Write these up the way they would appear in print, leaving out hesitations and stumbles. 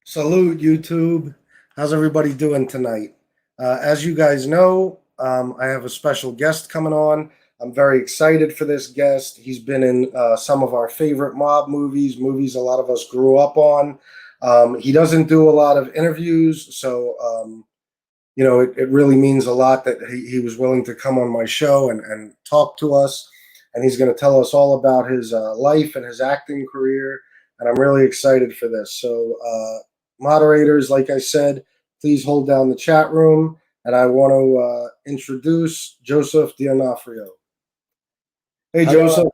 Salute, YouTube. How's everybody doing tonight? As you guys know, I have a special guest coming on. I'm very excited for this guest. He's been in some of our favorite mob movies a lot of us grew up on. He doesn't do a lot of interviews, so it really means a lot that he was willing to come on my show and talk to us. And he's going to tell us all about his life and his acting career. And I'm really excited for this. So, moderators, like I said, please hold down the chat room. And I want to introduce Joseph D'Onofrio. Hey, Hello. Joseph.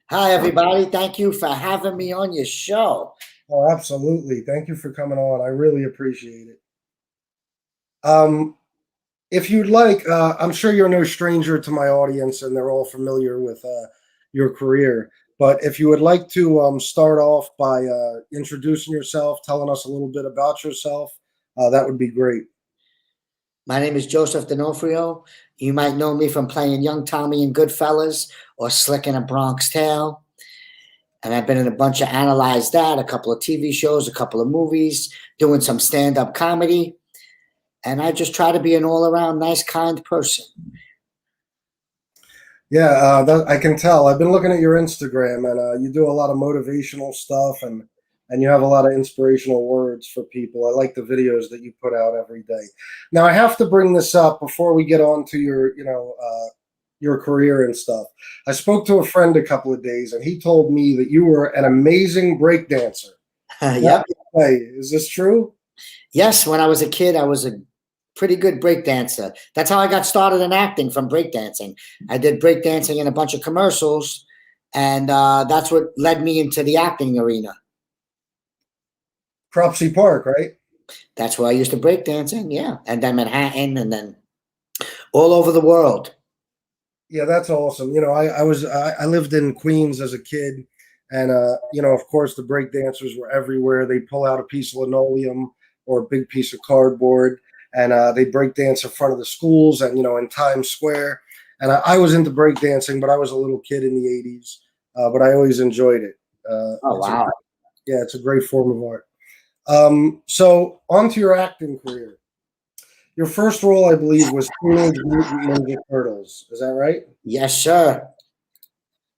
Hi, everybody. Thank you for having me on your show. Oh, absolutely. Thank you for coming on. I really appreciate it. If you'd like, I'm sure you're no stranger to my audience and they're all familiar with your career. But if you would like to start off by introducing yourself, telling us a little bit about yourself, that would be great. My name is Joseph D'Onofrio. You might know me from playing young Tommy in Goodfellas or Slick in A Bronx Tale. And I've been in a bunch of Analyze That, a couple of TV shows, a couple of movies, doing some stand-up comedy. And I just try to be an all-around nice, kind person. Yeah, I can tell. I've been looking at your Instagram, and you do a lot of motivational stuff, and you have a lot of inspirational words for people. I like the videos that you put out every day. Now, I have to bring this up before we get on to your career and stuff. I spoke to a friend a couple of days, and he told me that you were an amazing break dancer. Yep. Hey, is this true? Yes, when I was a kid, I was a pretty good break dancer. That's how I got started in acting, from breakdancing. I did breakdancing in a bunch of commercials, and that's what led me into the acting arena. Cropsey Park, right? That's where I used to breakdancing, yeah. And then Manhattan, and then all over the world. Yeah, that's awesome. I lived in Queens as a kid, and of course, the break dancers were everywhere. They pull out a piece of linoleum or a big piece of cardboard, and they break dance in front of the schools and in Times Square. And I was into break dancing, but I was a little kid in the '80s, but I always enjoyed it. Oh, wow. It's a great form of art. So on to your acting career. Your first role, I believe, was Teenage Mutant Ninja Turtles. Is that right? Yes, sir.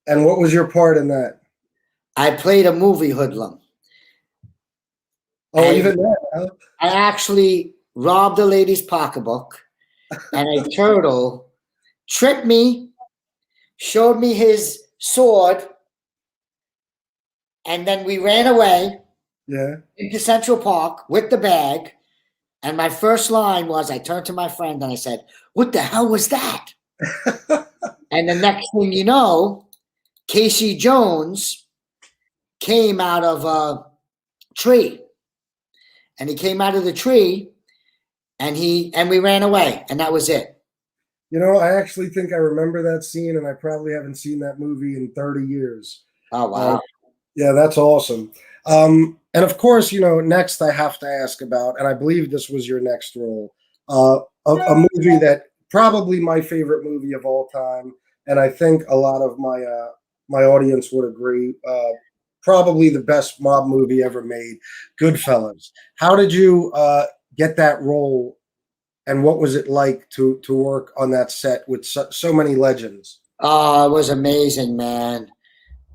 And what was your part in that? I played a movie hoodlum. Oh, even that, huh? I actually robbed a lady's pocketbook, and a turtle tripped me, showed me his sword, and then we ran away into Central Park with the bag. And my first line was, I turned to my friend and I said, "What the hell was that?" And the next thing you know, Casey Jones came out of a tree. And he came out of the tree, and we ran away, and that was it. I actually think I remember that scene, and I probably haven't seen that movie in 30 years. Oh, wow. Yeah, that's awesome. And of course, next I have to ask about, and I believe this was your next role, a movie that probably my favorite movie of all time, and I think a lot of my audience would agree. Probably the best mob movie ever made, Goodfellas. How did you get that role, and what was it like to work on that set with so many legends? Oh, it was amazing, man.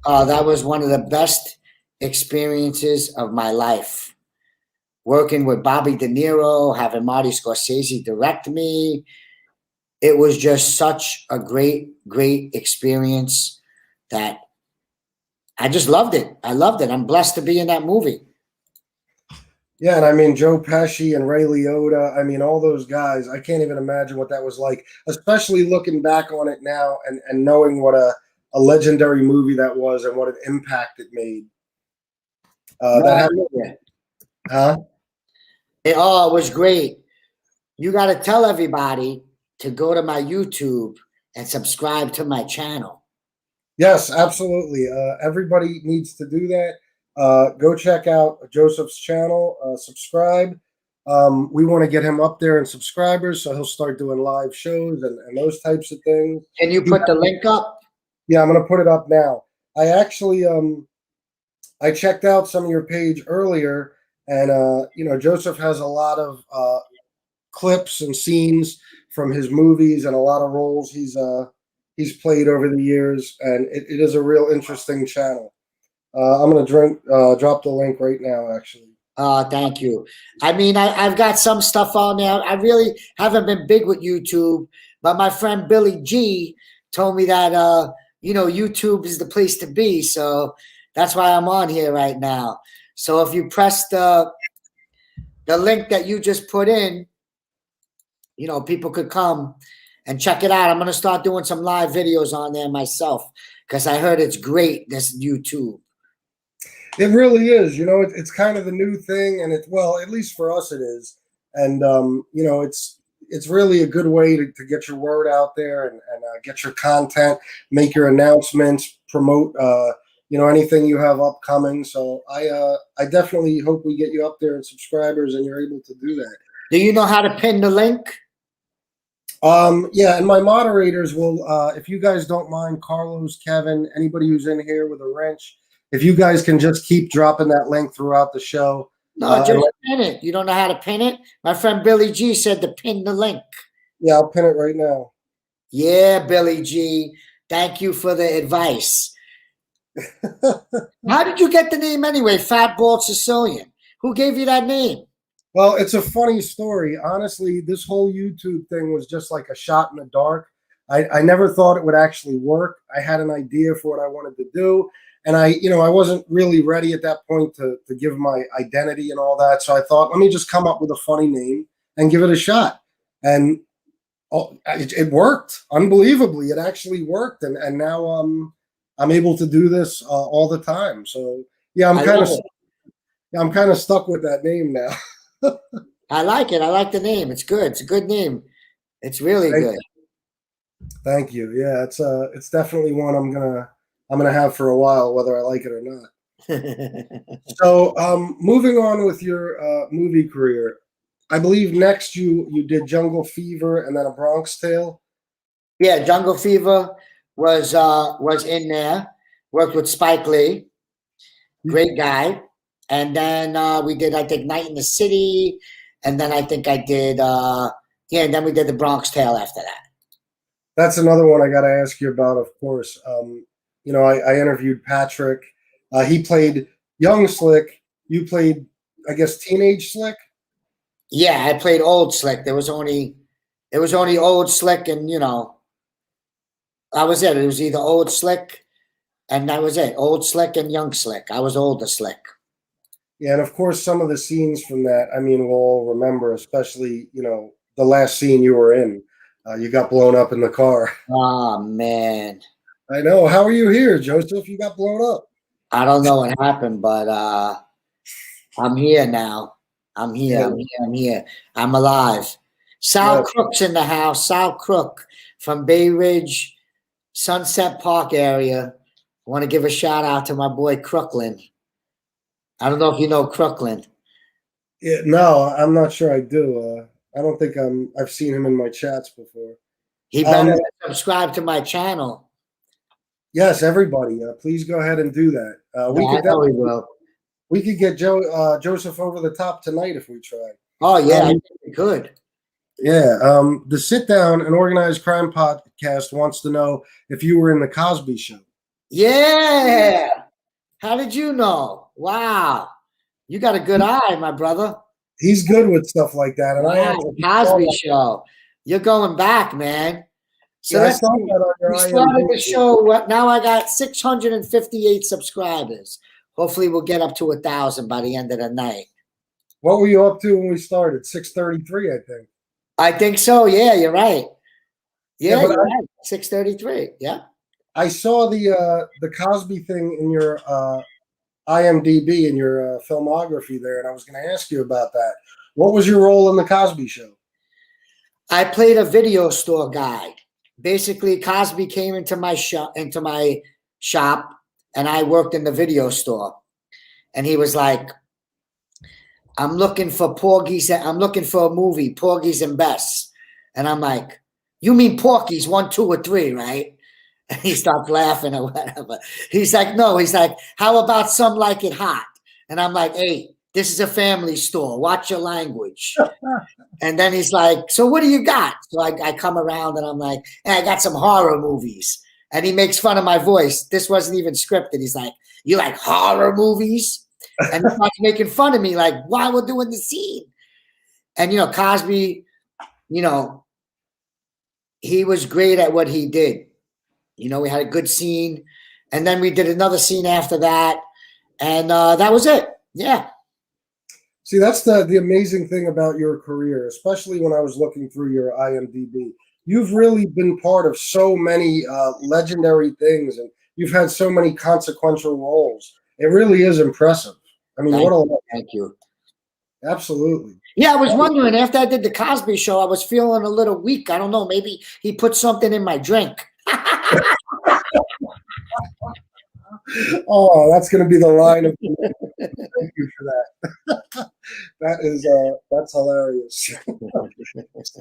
That was one of the best experiences of my life. Working with Bobby De Niro, having Marty Scorsese direct me. It was just such a great, great experience that I just loved it. I loved it. I'm blessed to be in that movie. Yeah, and I mean Joe Pesci and Ray Liotta. I mean all those guys. I can't even imagine what that was like, especially looking back on it now and knowing what a legendary movie that was and what an impact it made. Huh? It was great. You got to tell everybody to go to my YouTube and subscribe to my channel. Yes, absolutely. Everybody needs to do that. Go check out Joseph's channel. Subscribe. We want to get him up there in subscribers, so he'll start doing live shows and those types of things. Can you put the link up? Yeah, I'm going to put it up now. I actually I checked out some of your page earlier, And Joseph has a lot of clips and scenes from his movies and a lot of roles he's played over the years, and it is a real interesting channel. I'm gonna drop the link right now, actually. Thank you. I mean, I've got some stuff on there. I really haven't been big with YouTube, but my friend Billy G told me that YouTube is the place to be. So that's why I'm on here right now. So if you press the link that you just put in, people could come and check it out. I'm gonna start doing some live videos on there myself because I heard it's great, this YouTube. It really is. It's kind of the new thing, and at least for us, it is. And it's really a good way to get your word out there and get your content, make your announcements, promote anything you have upcoming. So I definitely hope we get you up there in subscribers and you're able to do that. Do you know how to pin the link? Yeah, and my moderators will, if you guys don't mind, Carlos, Kevin, anybody who's in here with a wrench, if you guys can just keep dropping that link throughout the show. No, just pin it. You don't know how to pin it? My friend Billy G said to pin the link. Yeah, I'll pin it right now. Yeah, Billy G. Thank you for the advice. How did you get the name anyway, Fat Bald Sicilian? Who gave you that name? Well, it's a funny story. Honestly, this whole YouTube thing was just like a shot in the dark. I never thought it would actually work. I had an idea for what I wanted to do. And I wasn't really ready at that point to give my identity and all that. So I thought, let me just come up with a funny name and give it a shot. And it worked unbelievably. It actually worked. And now I'm able to do this all the time. So yeah, I'm kind of stuck with that name now. I like it. I like the name. It's good. It's a good name. It's really good. Thank you. Yeah, it's definitely one I'm gonna have for a while, whether I like it or not. So, moving on with your movie career, I believe next you did Jungle Fever and then A Bronx Tale. Yeah, Jungle Fever was in there. Worked with Spike Lee, great guy. And then we did, I think, Night in the City, and then I think I did, and then we did The Bronx Tale after that. That's another one I got to ask you about, of course. I interviewed Patrick. He played young Slick. You played, I guess, teenage Slick. Yeah, I played old Slick. It was only old Slick, and that was it. It was either old Slick, and that was it. Old Slick and young Slick. I was older Slick. Yeah, and of course, some of the scenes from that, I mean, we'll all remember, especially the last scene you were in. You got blown up in the car. Oh man. I know. How are you here, Joseph? You got blown up. I don't know what happened, but I'm here now. I'm here. Yeah. I'm here. I'm alive. Sal Crook's in the house. Sal Crook from Bay Ridge, Sunset Park area. I want to give a shout out to my boy Crooklyn. I don't know if you know Crooklyn. Yeah, no, I'm not sure I do. I don't think I've seen him in my chats before. He better subscribe to my channel. Yes, everybody, please go ahead and do that. We could get Joseph over the top tonight if we try. Oh yeah, I think we could. Yeah, the Sit Down and Organized Crime podcast wants to know if you were in the Cosby Show. Yeah. How did you know? Wow, you got a good eye, my brother. He's good with stuff like that. And the Cosby Show. You're going back, man. So yeah, we started the show. Now I got 658 subscribers. Hopefully we'll get up to 1,000 by the end of the night. What were you up to when we started? 633, I think. I think so. Yeah, you're right. Yeah, you're right. 633. Yeah. I saw the Cosby thing in your IMDb in your filmography there, and I was going to ask you about that. What was your role in the Cosby Show? I played a video store guy. Basically, Cosby came into my shop, and I worked in the video store. And he was like, "I'm looking for Porgy's. I'm looking for a movie, Porgy's and Bess." And I'm like, "You mean Porky's 1, 2, or 3, right?" And he starts laughing or whatever. He's like, "No." He's like, "How about Some Like It Hot?" And I'm like, "Hey, this is a family store. Watch your language. And then he's like, so what do you got? So I come around and I'm like, hey, I got some horror movies. And he makes fun of my voice. This wasn't even scripted. He's like, you like horror movies? And he starts making fun of me, like, while we're doing the scene. And, you know, Cosby, you know, he was great at what he did. You know, we had a good scene. And then we did another scene after that. And that was it. Yeah. See, that's the amazing thing about your career, especially when I was looking through your IMDb. You've really been part of so many legendary things, and you've had so many consequential roles. It really is impressive. I mean, Thank you. Absolutely. Yeah, I was wondering, after I did the Cosby Show, I was feeling a little weak. I don't know. Maybe he put something in my drink. Oh, that's going to be the line of thank you for that. That's hilarious.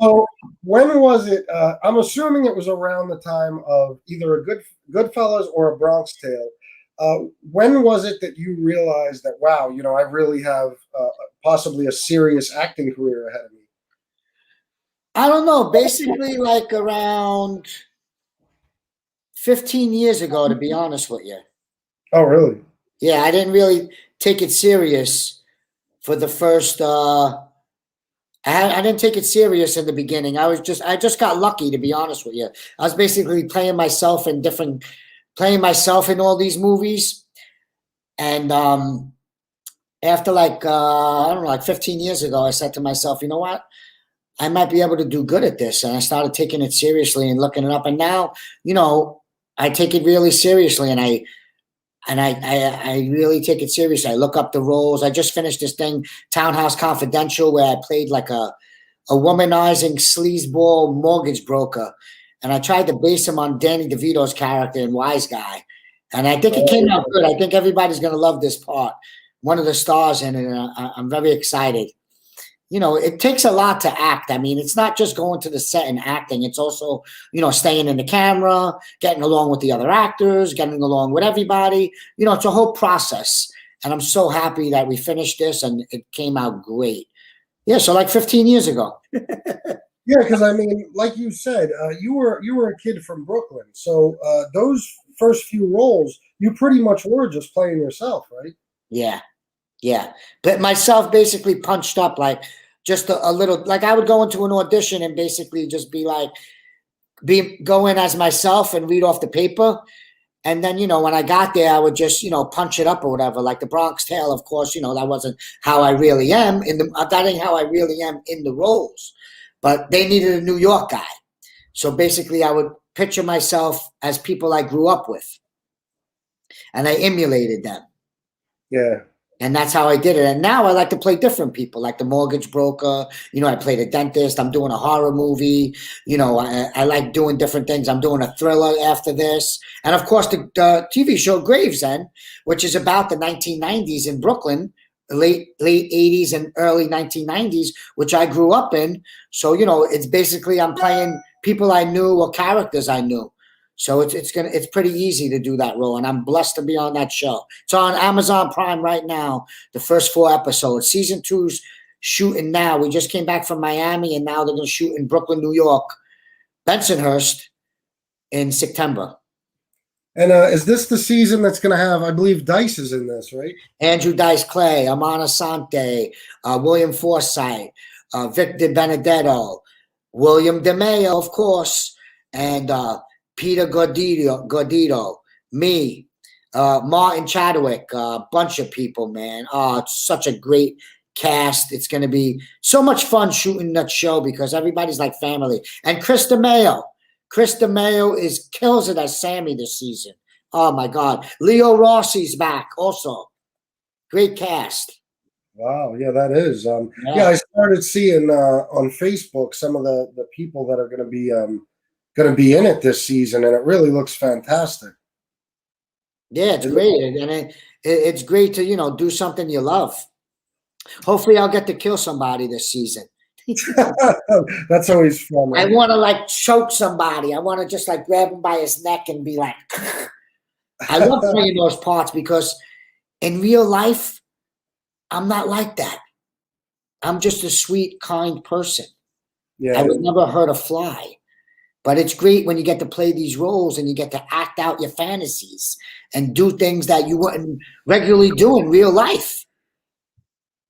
So when was it? I'm assuming it was around the time of either a Goodfellas or a Bronx Tale. When was it that you realized that, wow, you know, I really have possibly a serious acting career ahead of me? I don't know. Basically, like around 15 years ago, to be honest with you. Oh, really? Yeah, I didn't really take it serious for the first. I didn't take it serious in the beginning. I just got lucky, to be honest with you. I was basically playing myself in all these movies, and after like I don't know, like 15 years ago, I said to myself, you know what? I might be able to do good at this, and I started taking it seriously and looking it up. And now, you know, I take it really seriously, and I really take it seriously. I look up the roles. I just finished this thing, Townhouse Confidential, where I played like a womanizing sleazeball mortgage broker. And I tried to base him on Danny DeVito's character in Wise Guy. And I think it came out good. I think everybody's going to love this part. One of the stars in it, and I'm very excited. You know, it takes a lot to act. I mean, it's not just going to the set and acting. It's also, you know, staying in the camera, getting along with the other actors, getting along with everybody. You know, it's a whole process. And I'm so happy that we finished this and it came out great. Yeah, so like 15 years ago. Yeah, because I mean, like you said, you were a kid from Brooklyn. So those first few roles, you pretty much were just playing yourself, right? Yeah. Yeah, but myself basically punched up like just a little, like I would go into an audition and basically just be like, go in as myself and read off the paper. And then, you know, when I got there, I would just, you know, punch it up or whatever. Like the Bronx Tale, of course, you know, that wasn't how I really am that ain't how I really am in the roles, but they needed a New York guy. So basically I would picture myself as people I grew up with and I emulated them. Yeah. And that's how I did it. And now I like to play different people, like the mortgage broker. You know, I played a dentist. I'm doing a horror movie. You know, I like doing different things. I'm doing a thriller after this. And of course, the TV show Gravesend, which is about the 1990s in Brooklyn, late 80s and early 1990s, which I grew up in. So, you know, it's basically I'm playing people I knew or characters I knew. So it's pretty easy to do that role, and I'm blessed to be on that show. It's on Amazon Prime right now. The first 4 episodes. Season 2's shooting now. We just came back from Miami, and now they're going to shoot in Brooklyn, New York, Bensonhurst, in September. And is this the season that's going to have? I believe Dice is in this, right? Andrew Dice Clay, Amon Asante, William Forsythe, Vic DiBenedetto, William DeMeo, of course, and Peter Gordito, me, Martin Chadwick, a bunch of people, man. It's such a great cast. It's going to be so much fun shooting that show because everybody's like family. And Chris DeMeo kills it as Sammy this season. Oh my God. Leo Rossi's back also. Great cast. Wow, yeah, that is. Yeah, I started seeing on Facebook some of the people that are going to be in it this season, and it really looks fantastic. Yeah, it's great, and it's great to, you know, do something you love. Hopefully, I'll get to kill somebody this season. That's always fun. Right? I want to like choke somebody. I want to just like grab him by his neck and be like, I love playing those parts because in real life, I'm not like that. I'm just a sweet, kind person. Yeah. I would never hurt a fly. But it's great when you get to play these roles and you get to act out your fantasies and do things that you wouldn't regularly do in real life.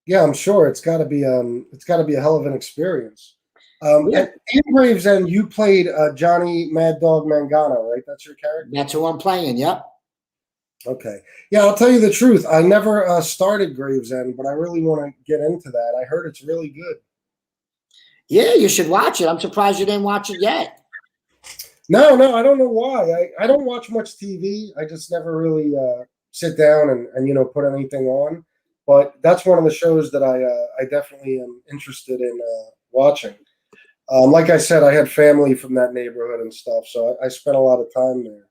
Yeah, I'm sure it's got to be a hell of an experience. Yeah. And in Gravesend, you played Johnny Mad Dog Mangano, right? That's your character. That's who I'm playing. Yep. Okay. Yeah, I'll tell you the truth. I never started Gravesend, but I really want to get into that. I heard it's really good. Yeah, you should watch it. I'm surprised you didn't watch it yet. No, I don't know why. I don't watch much TV. I just never really sit down and put anything on. But that's one of the shows that I definitely am interested in watching. Like I said, I had family from that neighborhood and stuff, so I spent a lot of time there.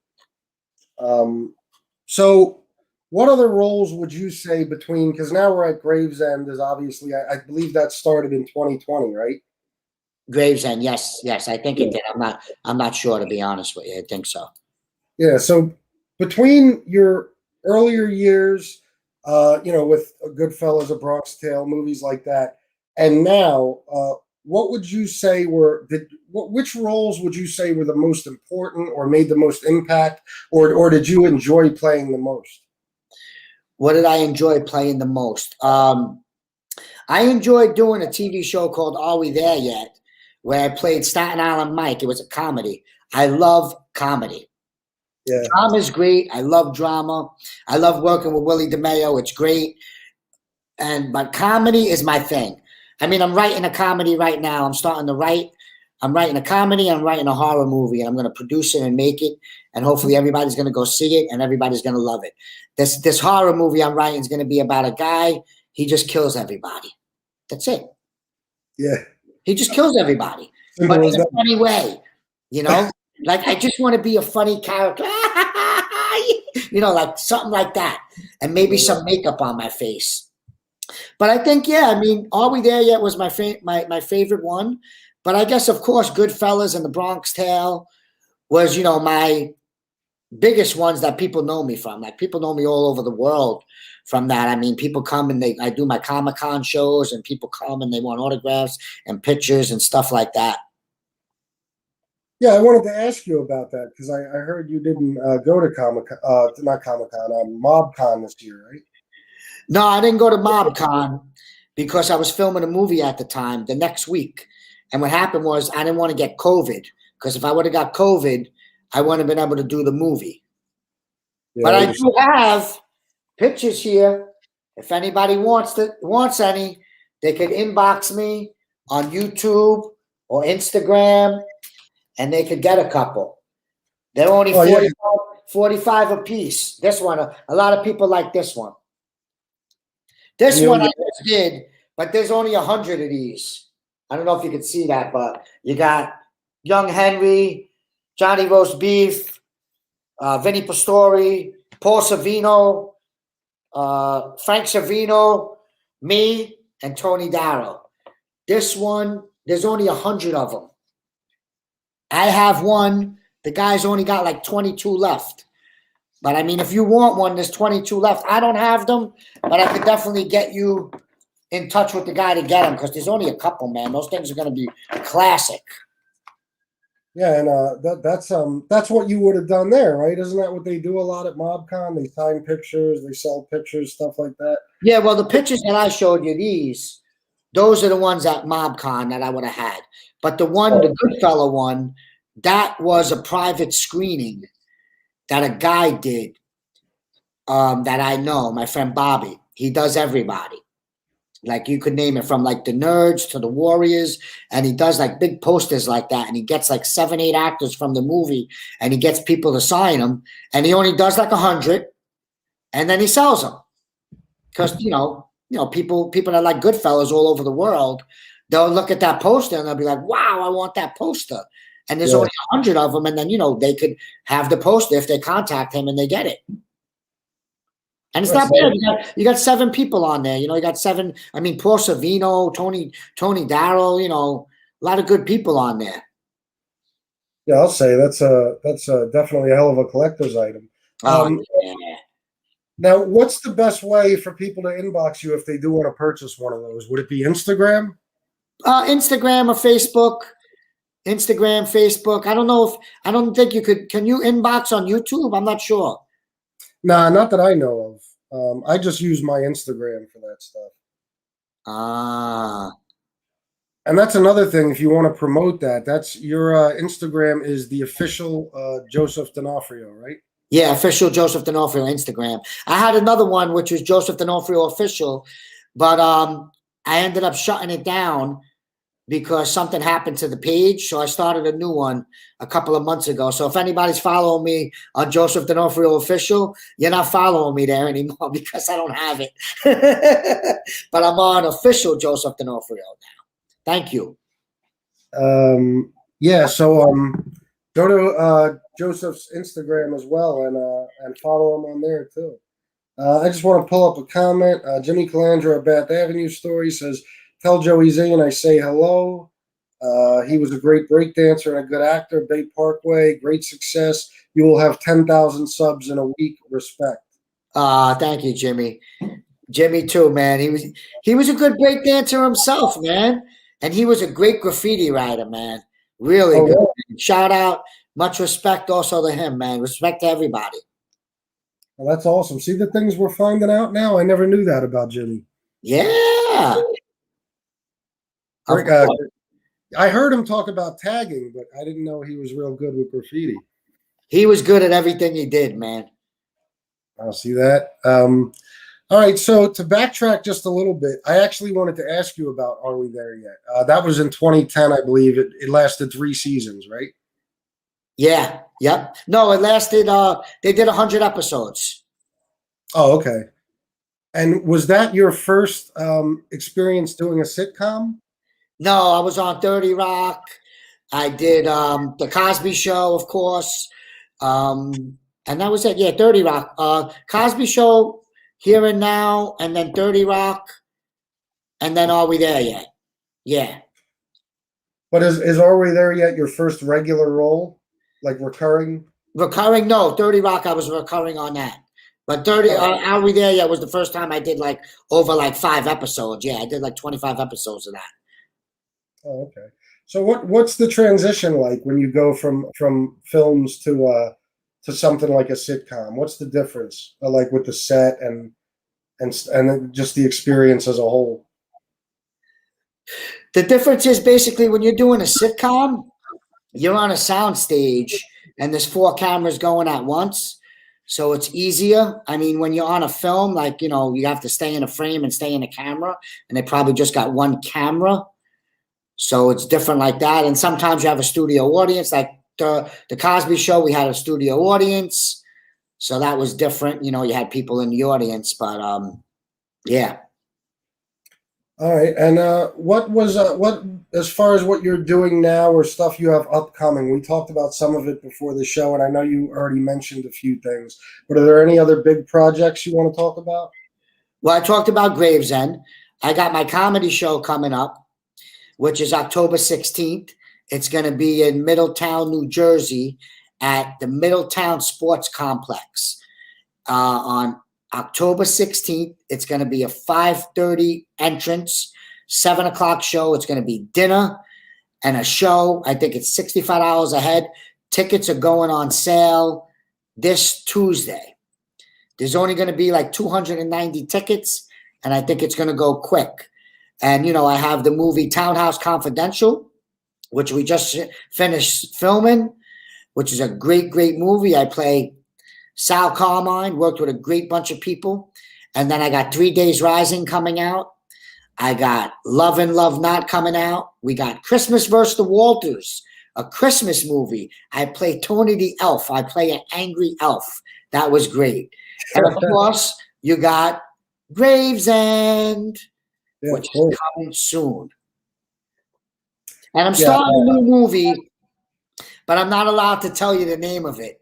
So what other roles would you say between, because now we're at Gravesend, is obviously, I believe that started in 2020, right? Gravesend, yes, I think it did. I'm not sure, to be honest with you. I think so. Yeah, so between your earlier years, with Goodfellas, A Bronx Tale, movies like that, and now, what would you say which roles would you say were the most important or made the most impact, or did you enjoy playing the most? What did I enjoy playing the most? I enjoyed doing a TV show called Are We There Yet, where I played Staten Island Mike. It was a comedy. I love comedy. Yeah. Drama is great. I love drama. I love working with Willie DeMeo. It's great. But comedy is my thing. I mean, I'm writing a comedy right now. I'm writing a comedy. I'm writing a horror movie, and I'm going to produce it and make it. And hopefully everybody's going to go see it and everybody's going to love it. This horror movie I'm writing is going to be about a guy. He just kills everybody. That's it. Yeah. He just kills everybody, but in a funny way, like I just want to be a funny character, like something like that, and maybe some makeup on my face. But I think, yeah, I mean, Are We There Yet was my favorite one. But I guess, of course, Goodfellas and The Bronx Tale was, my biggest ones that people know me from. Like, people know me all over the world from that. I mean, people come and I do my Comic-Con shows, and people come and they want autographs and pictures and stuff like that. Yeah, I wanted to ask you about that because I heard you didn't go to not Comic-Con, MobCon this year, right? No, I didn't go to MobCon because I was filming a movie at the time the next week. And what happened was I didn't want to get COVID, because if I would have got COVID, I wouldn't have been able to do the movie. Yeah, but I do have pictures here. If anybody wants any, they could inbox me on YouTube or Instagram, and they could get a couple. They're only 45 a piece. This one, a lot of people like this one. This one I just did, but there's only 100 of these. I don't know if you can see that, but you got Young Henry, Johnny Roast Beef, Vinny Pastore, Paul Savino, Frank Savino, me, and Tony Darrow. This one, there's only 100 of them. I have one. The guy's only got like 22 left. But I mean, if you want one, there's 22 left. I don't have them, but I could definitely get you in touch with the guy to get them, because there's only a couple, man. Those things are going to be classic. Yeah, and that's what you would have done there, right? Isn't that what they do a lot at MobCon? They sign pictures, they sell pictures, stuff like that. Yeah, well, the pictures that I showed you, those are the ones at MobCon that I would have had. But the Goodfella one, that was a private screening that a guy did that I know, my friend Bobby. He does everybody. Like, you could name it from like the Nerds to the Warriors, and he does like big posters like that, and he gets like 7, 8 actors from the movie, and he gets people to sign them, and he only does like 100, and then he sells them. Because people that like Goodfellas all over the world, they'll look at that poster and they'll be like, wow, I want that poster. And there's only 100 of them, and then they could have the poster if they contact him and they get it. And it's not bad. You got 7 people on there. You got 7. I mean, Paul Savino, Tony Darrow. A lot of good people on there. Yeah, I'll say that's definitely a hell of a collector's item. Yeah. Now, what's the best way for people to inbox you if they do want to purchase one of those? Would it be Instagram? Instagram or Facebook. Instagram, Facebook. I don't think you could. Can you inbox on YouTube? I'm not sure. Nah, not that I know of. I just use my Instagram for that stuff. Ah, And that's another thing. If you want to promote that, that's your Instagram is the official Joseph D'Onofrio, right? yeah, official Joseph D'Onofrio Instagram. I had another one which was Joseph D'Onofrio official, but I ended up shutting it down because something happened to the page. So I started a new one a couple of months ago. So if anybody's following me on Joseph D'Onofrio official, you're not following me there anymore because I don't have it. But I'm on official Joseph D'Onofrio now. Thank you. Yeah, so go to Joseph's Instagram as well and follow him on there too. I just want to pull up a comment. Jimmy Calandra of Bath Avenue Story says, "Tell Joey Z and I say hello. He was a great breakdancer and a good actor. Bay Parkway, great success. You will have 10,000 subs in a week. Respect." Thank you, Jimmy. Jimmy too, man. He was a good break dancer himself, man. And he was a great graffiti writer, man. Really Oh, good. yeah. Shout out, much respect also to him, man. Respect to everybody. Well, that's awesome. See the things we're finding out now? I never knew that about Jimmy. Yeah. Of Great, course. I heard him talk about tagging, but I didn't know he was real good with graffiti. He was good at everything he did, man. I'll see that. All right, so to backtrack just a little bit, I actually wanted to ask you about Are We There Yet? That was in 2010, I believe. It lasted 3 seasons, right? Yeah. Yep. No, it lasted they did 100 episodes. Oh, okay. And was that your first experience doing a sitcom? No, I was on 30 Rock. I did the Cosby Show, of course. And that was it. Yeah, 30 Rock. Cosby Show, Here and Now, and then 30 Rock, and then Are We There Yet? Yeah. But is Are We There Yet your first regular role? Like recurring? Recurring, no, 30 Rock, I was recurring on that. But 30, Are We There Yet was the first time I did like over like 5 episodes. Yeah, I did like 25 episodes of that. Oh, okay. So what's the transition like when you go from films to something like a sitcom? What's the difference like with the set and just the experience as a whole? The difference is basically when you're doing a sitcom, you're on a sound stage and there's 4 cameras going at once. So it's easier. I mean, when you're on a film, like, you know, you have to stay in a frame and stay in a camera, and they probably just got 1 camera. So it's different like that. And sometimes you have a studio audience, like the Cosby Show, we had a studio audience. So that was different. You know, you had people in the audience, but yeah. All right. And what as far as what you're doing now or stuff you have upcoming? We talked about some of it before the show, and I know you already mentioned a few things. But are there any other big projects you want to talk about? Well, I talked about Gravesend. I got my comedy show coming up, which is October 16th. It's going to be in Middletown, New Jersey at the Middletown Sports Complex on October 16th. It's going to be a 5:30 entrance, 7 o'clock show. It's going to be dinner and a show. I think it's $65 a head. Tickets are going on sale this Tuesday. There's only going to be like 290 tickets, and I think it's going to go quick. And, you know, I have the movie Townhouse Confidential, which we just finished filming, which is a great, great movie. I play Sal Carmine, worked with a great bunch of people. And then I got 3 Days Rising coming out. I got Love and Love Not coming out. We got Christmas vs. the Walters, a Christmas movie. I play Tony the Elf. I play an angry elf. That was great. And of course, you got Gravesend, which is coming soon. And I'm starting a new movie, but I'm not allowed to tell you the name of it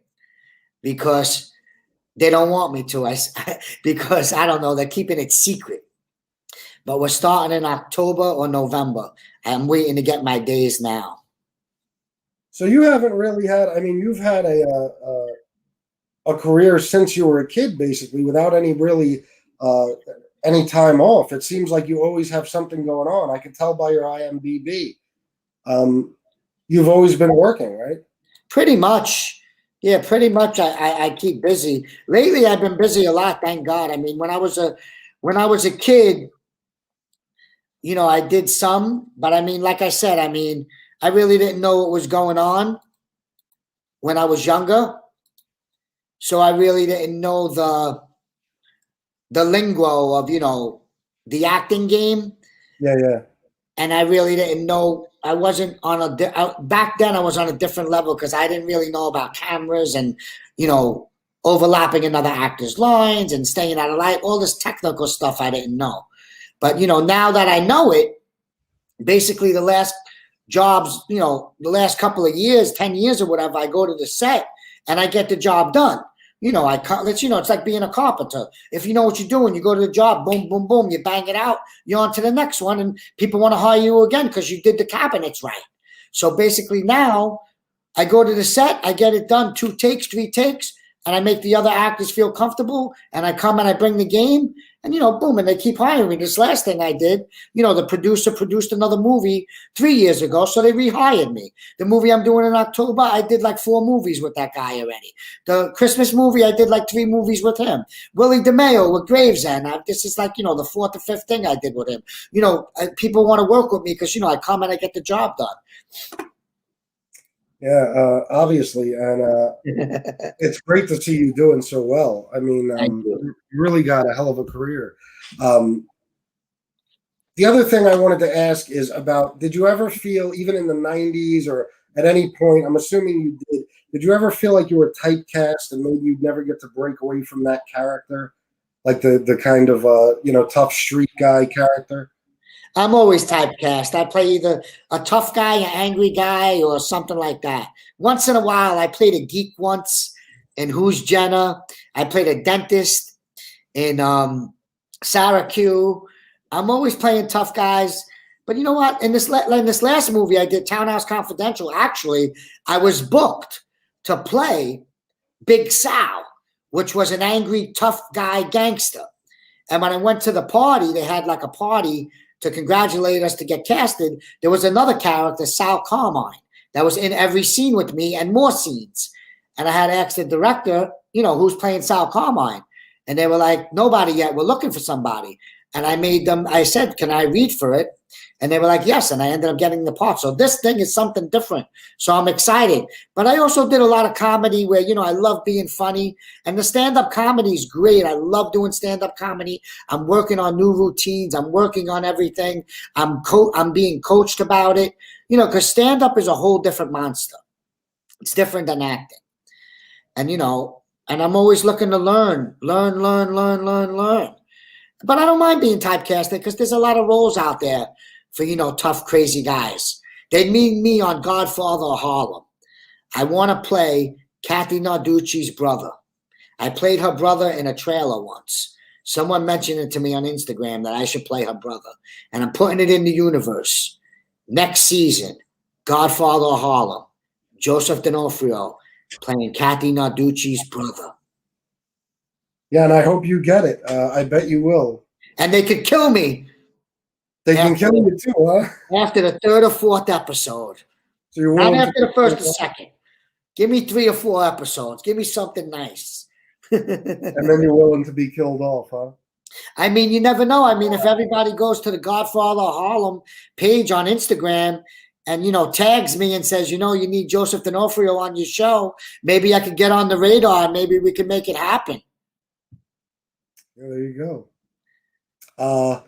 because they don't want me to. Because I don't know, they're keeping it secret. But we're starting in October or November. I'm waiting to get my days now. So you haven't really had. I mean, you've had a career since you were a kid, basically, without any really any time off. It seems like you always have something going on. I can tell by your IMDb. You've always been working, right? Pretty much. Yeah, pretty much. I keep busy. Lately, I've been busy a lot. Thank God. I mean, when I was a kid, you know, I did some, but I mean, like I said, I mean, I really didn't know what was going on when I was younger, so I really didn't know the lingo of, you know, the acting game. Yeah, yeah. And I really didn't know. I wasn't on back then. I was on a different level because I didn't really know about cameras and, you know, overlapping another actor's lines and staying out of light. All this technical stuff I didn't know. But you know, now that I know it, basically the last jobs, you know, the last couple of years, 10 years or whatever, I go to the set and I get the job done. You know, it's like being a carpenter. If you know what you're doing, you go to the job, boom, boom, boom, you bang it out, you're on to the next one, and people want to hire you again because you did the cabinets right. So basically now I go to the set, I get it done, 2 takes, 3 takes, and I make the other actors feel comfortable, and I come and I bring the game, and, you know, boom, and they keep hiring me. This last thing I did, you know, the producer produced another movie 3 years ago, so they rehired me. The movie I'm doing in October, I did like 4 movies with that guy already. The Christmas movie, I did like 3 movies with him. Willie DeMeo with Gravesend. This is like, you know, the 4th or 5th thing I did with him. You know, people want to work with me because, you know, I come and I get the job done. Yeah, obviously, and it's great to see you doing so well. I mean, you really got a hell of a career. The other thing I wanted to ask is about, did you ever feel, even in the 90s or at any point, I'm assuming you did you ever feel like you were typecast and maybe you'd never get to break away from that character? Like the kind of, you know, tough street guy character? I'm always typecast. I play either a tough guy, an angry guy, or something like that. Once in a while, I played a geek once in Who's Jenna. I played a dentist in Sarah Q. I'm always playing tough guys. But you know what? In this last movie I did, Townhouse Confidential, actually, I was booked to play Big Sal, which was an angry, tough guy gangster. And when I went to the party, they had like a party to congratulate us to get casted. There was another character, Sal Carmine, that was in every scene with me and more scenes. And I had to ask the director, you know, who's playing Sal Carmine? And they were like, nobody yet. We're looking for somebody. And I said, can I read for it? And they were like, yes. And I ended up getting the part. So this thing is something different. So I'm excited. But I also did a lot of comedy where, you know, I love being funny. And the stand-up comedy is great. I love doing stand-up comedy. I'm working on new routines. I'm working on everything. I'm being coached about it. You know, because stand-up is a whole different monster. It's different than acting. And, you know, and I'm always looking to learn. But I don't mind being typecasted because there's a lot of roles out there for, you know, tough, crazy guys. They mean me on Godfather or Harlem. I want to play Kathy Narducci's brother. I played her brother in a trailer once. Someone mentioned it to me on Instagram that I should play her brother. And I'm putting it in the universe. Next season, Godfather or Harlem, Joseph D'Onofrio playing Kathy Narducci's brother. Yeah, and I hope you get it. I bet you will. And they could kill me. They can kill you too, huh? After the 3rd or 4th episode. So you're Not after the 1st or 2nd. Give me 3 or 4 episodes. Give me something nice. And then you're willing to be killed off, huh? I mean, you never know. I mean, if everybody goes to the Godfather Harlem page on Instagram and, you know, tags me and says, you know, you need Joseph D'Onofrio on your show, maybe I could get on the radar and maybe we can make it happen. Yeah, there you go.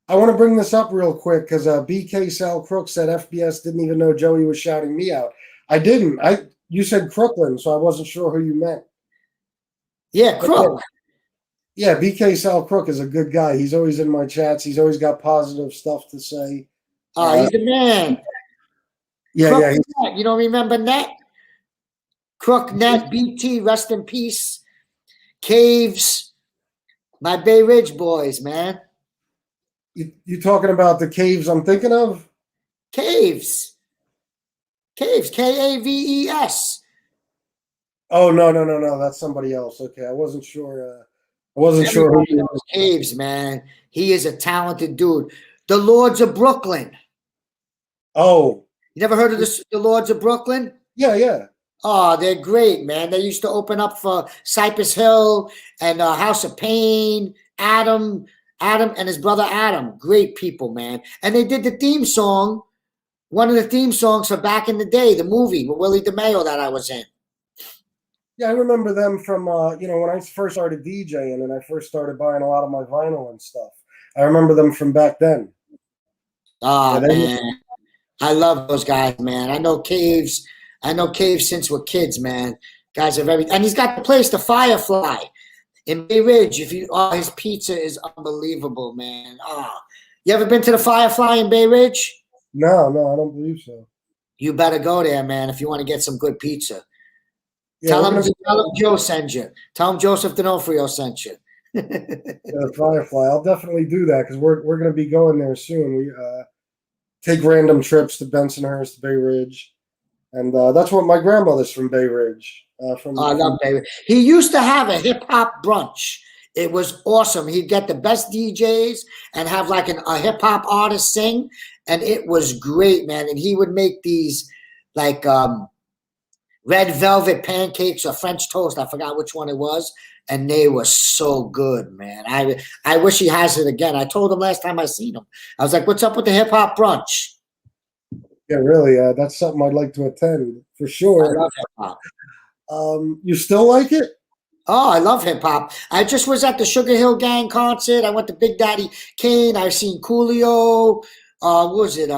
I want to bring this up real quick because BK Sal Crook said FBS didn't even know Joey was shouting me out. I didn't. You said Crooklyn, so I wasn't sure who you meant. Yeah, Crook. Yeah, BK Sal Crook is a good guy. He's always in my chats. He's always got positive stuff to say. Oh, he's a man. Yeah, Crook yeah. Net. You don't remember Net? Crook Net, BT, rest in peace. Caves. My Bay Ridge boys, man. You talking about the caves I'm thinking of? Caves. Caves. Kaves. Oh, no. That's somebody else. Okay, I wasn't sure. I wasn't sure who. Everybody knows Caves, man. He is a talented dude. The Lords of Brooklyn. Oh, You never heard of the Lords of Brooklyn? yeah. Oh, they're great, man. They used to open up for Cypress Hill and House of Pain, Adam and his brother Adam. Great people, man. And they did the theme song, one of the theme songs for Back in the Day, the movie with Willie DeMayo that I was in. Yeah, I remember them from when I first started DJing and I first started buying a lot of my vinyl and stuff. I remember them from back then. Oh, Yeah, man. I love those guys, man. I know Caves. I know Caves since we're kids, man. Guys are very, and he's got the place, the Firefly in Bay Ridge. His pizza is unbelievable, man. Oh, you ever been to the Firefly in Bay Ridge? No, I don't believe so. You better go there, man, if you want to get some good pizza. Yeah, Tell him Joe sent you. Tell him Joseph D'Onofrio sent you. Firefly. I'll definitely do that because we're going to be going there soon. We take random trips to Bensonhurst, Bay Ridge, and that's what my grandmother's from Bay Ridge. I love Bay Ridge. He used to have a hip hop brunch. It was awesome. He'd get the best DJs and have like a hip hop artist sing, and it was great, man. And he would make these like red velvet pancakes or French toast. I forgot which one it was, and they were so good, man. I wish he has it again. I told him last time I seen him. I was like, "What's up with the hip hop brunch?" Yeah, really. That's something I'd like to attend for sure. I love hip hop. You still like it? Oh, I love hip hop. I just was at the Sugar Hill Gang concert. I went to Big Daddy Kane. I've seen Coolio. What was it?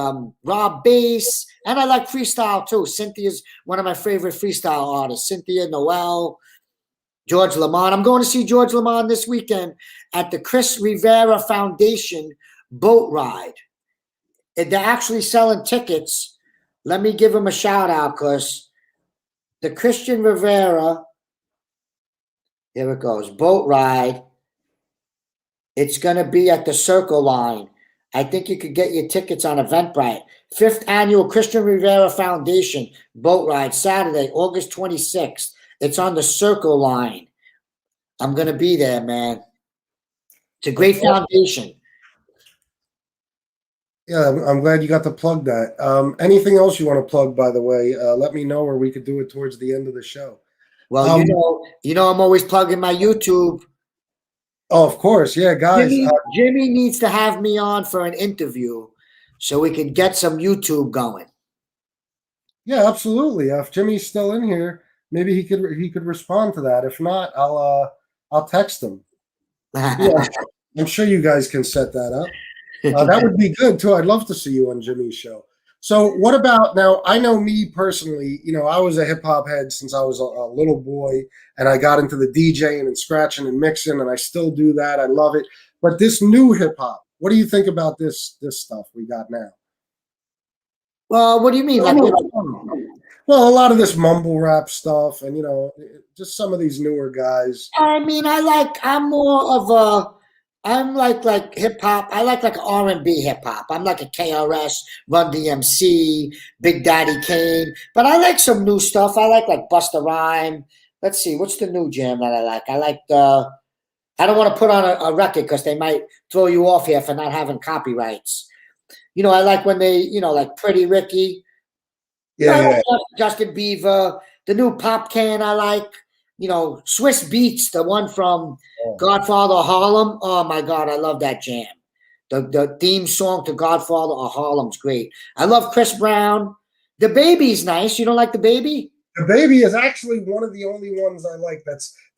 Rob Bass. And I like freestyle too. Cynthia's one of my favorite freestyle artists. Cynthia, Noel, George Lamont. I'm going to see George Lamont this weekend at the Chris Rivera Foundation boat ride. And they're actually selling tickets. Let me give him a shout out because the Christian Rivera, here it goes, boat ride. It's going to be at the Circle Line. I think you could get your tickets on Eventbrite. 5th Annual Christian Rivera Foundation boat ride, Saturday, August 26th. It's on the Circle Line. I'm going to be there, man. It's a great foundation. Yeah, I'm glad you got to plug that. Anything else you want to plug, by the way, let me know, or we could do it towards the end of the show. Well, you know, I'm always plugging my YouTube. Oh, of course. Yeah, guys. Jimmy needs to have me on for an interview so we can get some YouTube going. Yeah, absolutely. If Jimmy's still in here, maybe he could respond to that. If not, I'll text him. Yeah, I'm sure you guys can set that up. That would be good too. I'd love to see you on Jimmy's show. So what about now? I know me personally, I was a hip hop head since I was a little boy, and I got into the DJing and scratching and mixing, and I still do that. I love it. But this new hip hop, what do you think about this stuff we got now? Well, what do you mean? Like, well, a lot of this mumble rap stuff, and just some of these newer guys. I mean, I'm like hip hop. I like R&B hip hop. I'm like a KRS, Run DMC, Big Daddy Kane. But I like some new stuff. I like Busta Rhyme. Let's see, what's the new jam that I like? I like I don't want to put on a record because they might throw you off here for not having copyrights. I like when they, like Pretty Ricky. Yeah. Justin Bieber. The new Pop Can I like. Swiss Beats, the one from Godfather of Harlem. Oh my God, I love that jam. The theme song to Godfather of Harlem's great. I love Chris Brown. The Baby's nice. You don't like The Baby? The Baby is actually one of the only ones I like.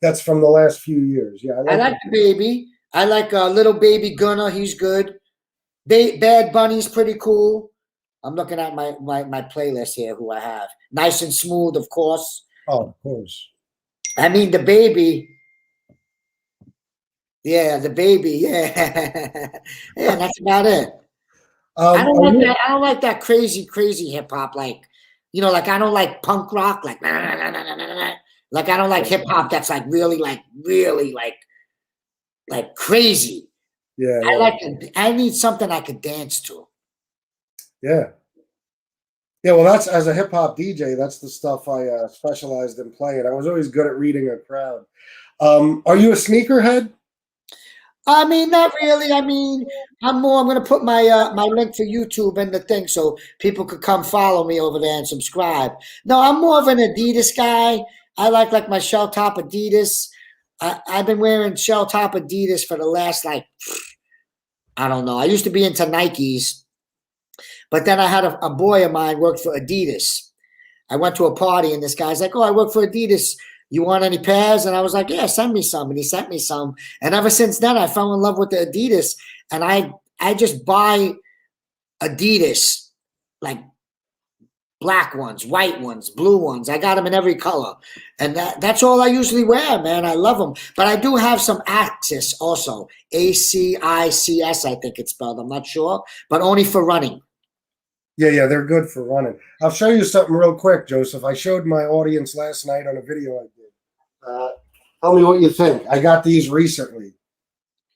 That's from the last few years. Yeah, I like The Baby. I like Little Baby Gunna. He's good. Bad Bunny's pretty cool. I'm looking at my playlist here. Who I have? Nice and Smooth, of course. Oh, of course. I mean, The Baby. Yeah, The Baby. Yeah, yeah. That's about it. I don't like that crazy hip hop. Like I don't like punk rock. Like I don't like hip hop that's like really like crazy. Yeah. I need something I could dance to. Yeah. Yeah, well, that's as a hip hop DJ, that's the stuff I specialized in playing. I was always good at reading a crowd. Are you a sneakerhead? I mean, not really. I mean, I'm gonna put my link for YouTube in the thing so people could come follow me over there and subscribe. No, I'm more of an Adidas guy. I like my shell top Adidas. I've been wearing shell top Adidas for the last like I don't know. I used to be into Nikes, but then I had a boy of mine worked for Adidas. I went to a party and this guy's like, "Oh, I work for Adidas. You want any pairs?" And I was like, "Yeah, send me some." And he sent me some. And ever since then, I fell in love with the Adidas. And I just buy Adidas, like black ones, white ones, blue ones. I got them in every color. And that's all I usually wear, man. I love them. But I do have some Axis also. ACICS, I think it's spelled. I'm not sure. But only for running. Yeah, they're good for running. I'll show you something real quick, Joseph. I showed my audience last night on a video I did. Tell me what you think. I got these recently.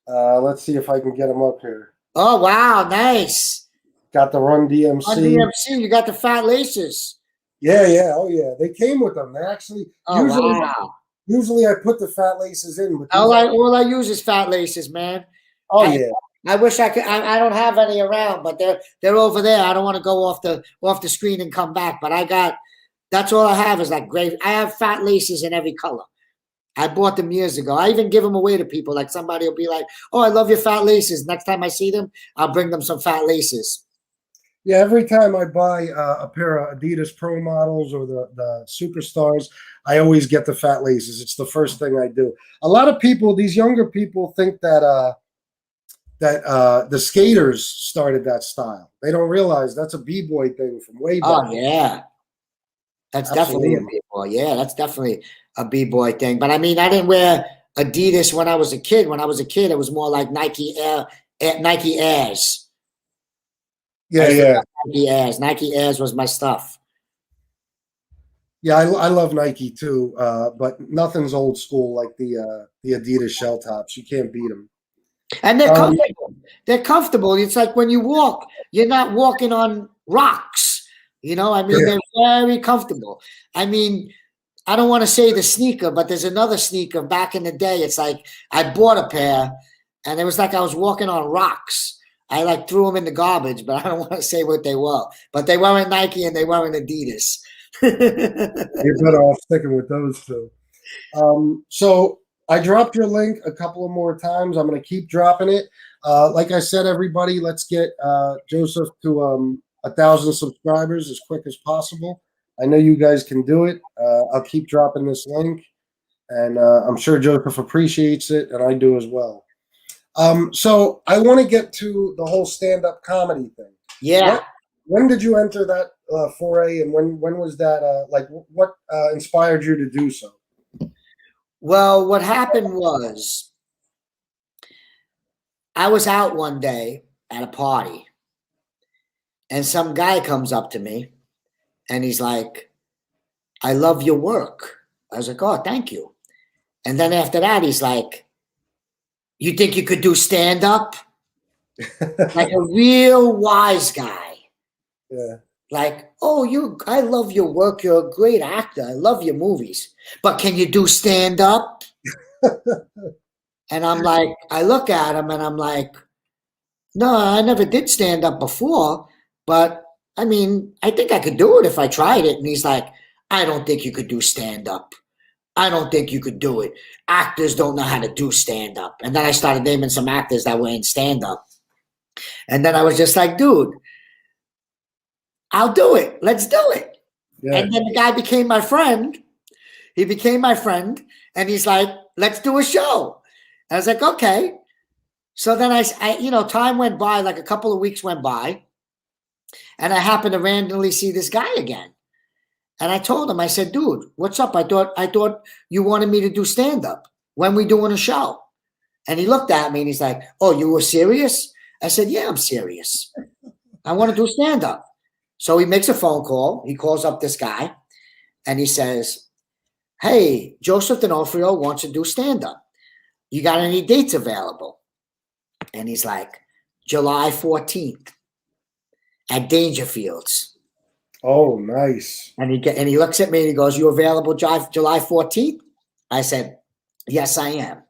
Let's see if I can get them up here. Oh, wow. Nice. Got the Run DMC. On DMC, you got the fat laces. Yeah. Oh, yeah. They came with them. They actually, Oh, wow. usually I put the fat laces in. But All I use is fat laces, man. Oh, yeah. I wish I could. I don't have any around, but they're over there. I don't want to go off the screen and come back. But I got. That's all I have is like gray. I have fat laces in every color. I bought them years ago. I even give them away to people. Like somebody will be like, "Oh, I love your fat laces." Next time I see them, I'll bring them some fat laces. Yeah, every time I buy a pair of Adidas Pro models or the Superstars, I always get the fat laces. It's the first thing I do. A lot of people, these younger people, think that the skaters started that style. They don't realize that's a b-boy thing from way back. Oh yeah, that's definitely a b-boy. Yeah, that's definitely a b-boy thing. But I mean, I didn't wear Adidas when I was a kid. When I was a kid, it was more like Nike Airs. Yeah. Nike Airs. Nike Airs was my stuff. Yeah, I love Nike too, but nothing's old school like the Adidas shell tops. You can't beat them. And they're comfortable. They're comfortable. It's like when you walk, you're not walking on rocks. You know, I mean, they're very comfortable. I mean, I don't want to say the sneaker, but there's another sneaker back in the day. It's like I bought a pair and it was like I was walking on rocks. I like threw them in the garbage, but I don't want to say what they were. But they weren't Nike and they weren't Adidas. You're better off sticking with those two. So I dropped your link a couple of more times. I'm going to keep dropping it. Like I said, everybody, let's get Joseph to 1,000 subscribers as quick as possible. I know you guys can do it. I'll keep dropping this link, and I'm sure Joseph appreciates it, and I do as well. So I want to get to the whole stand-up comedy thing. Yeah. When did you enter that foray, and when was that? Like, what inspired you to do so? Well, what happened was I was out one day at a party, and some guy comes up to me, and he's like, "I love your work." I was like, "Oh, thank you." And then after that, he's like, "You think you could do stand-up?" Like a real wise guy. Yeah. Like, "Oh, I love your work. You're a great actor. I love your movies. But can you do stand-up?" And I'm like, I look at him and I'm like, "No, I never did stand-up before, but I mean, I think I could do it if I tried it." And he's like, "I don't think you could do stand-up. I don't think you could do it. Actors don't know how to do stand-up." And then I started naming some actors that were in stand-up. And then I was just like, "Dude, I'll do it. Let's do it." Yeah. And then the guy became my friend. He became my friend. And he's like, "Let's do a show." I was like, "Okay." So then I time went by, like a couple of weeks went by. And I happened to randomly see this guy again. And I told him, I said, "Dude, what's up? I thought you wanted me to do stand-up. When we doing a show?" And he looked at me and he's like, "Oh, you were serious?" I said, "Yeah, I'm serious. I want to do stand-up." So he makes a phone call. He calls up this guy and he says, "Hey, Joseph D'Onofrio wants to do stand-up. You got any dates available?" And he's like, "July 14th at Dangerfields." Oh, nice. And he looks at me and he goes, "You available July 14th?" I said, "Yes, I am."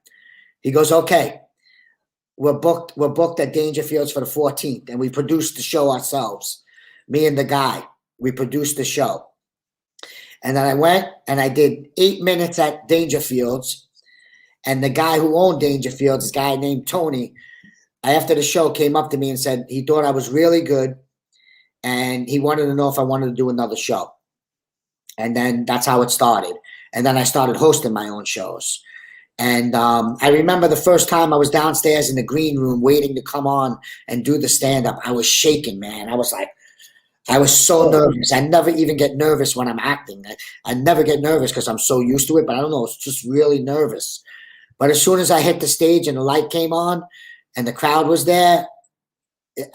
He goes, "Okay, we're booked at Dangerfields for the 14th, and we produced the show ourselves. Me and the guy, we produced the show." And then I went and I did 8 minutes at Dangerfields. And the guy who owned Dangerfields, this guy named Tony, after the show came up to me and said he thought I was really good. And he wanted to know if I wanted to do another show. And then that's how it started. And then I started hosting my own shows. And I remember the first time I was downstairs in the green room waiting to come on and do the stand-up. I was shaking, man. I was so nervous. I never even get nervous when I'm acting. I never get nervous because I'm so used to it, but I don't know. It's just really nervous. But as soon as I hit the stage and the light came on and the crowd was there,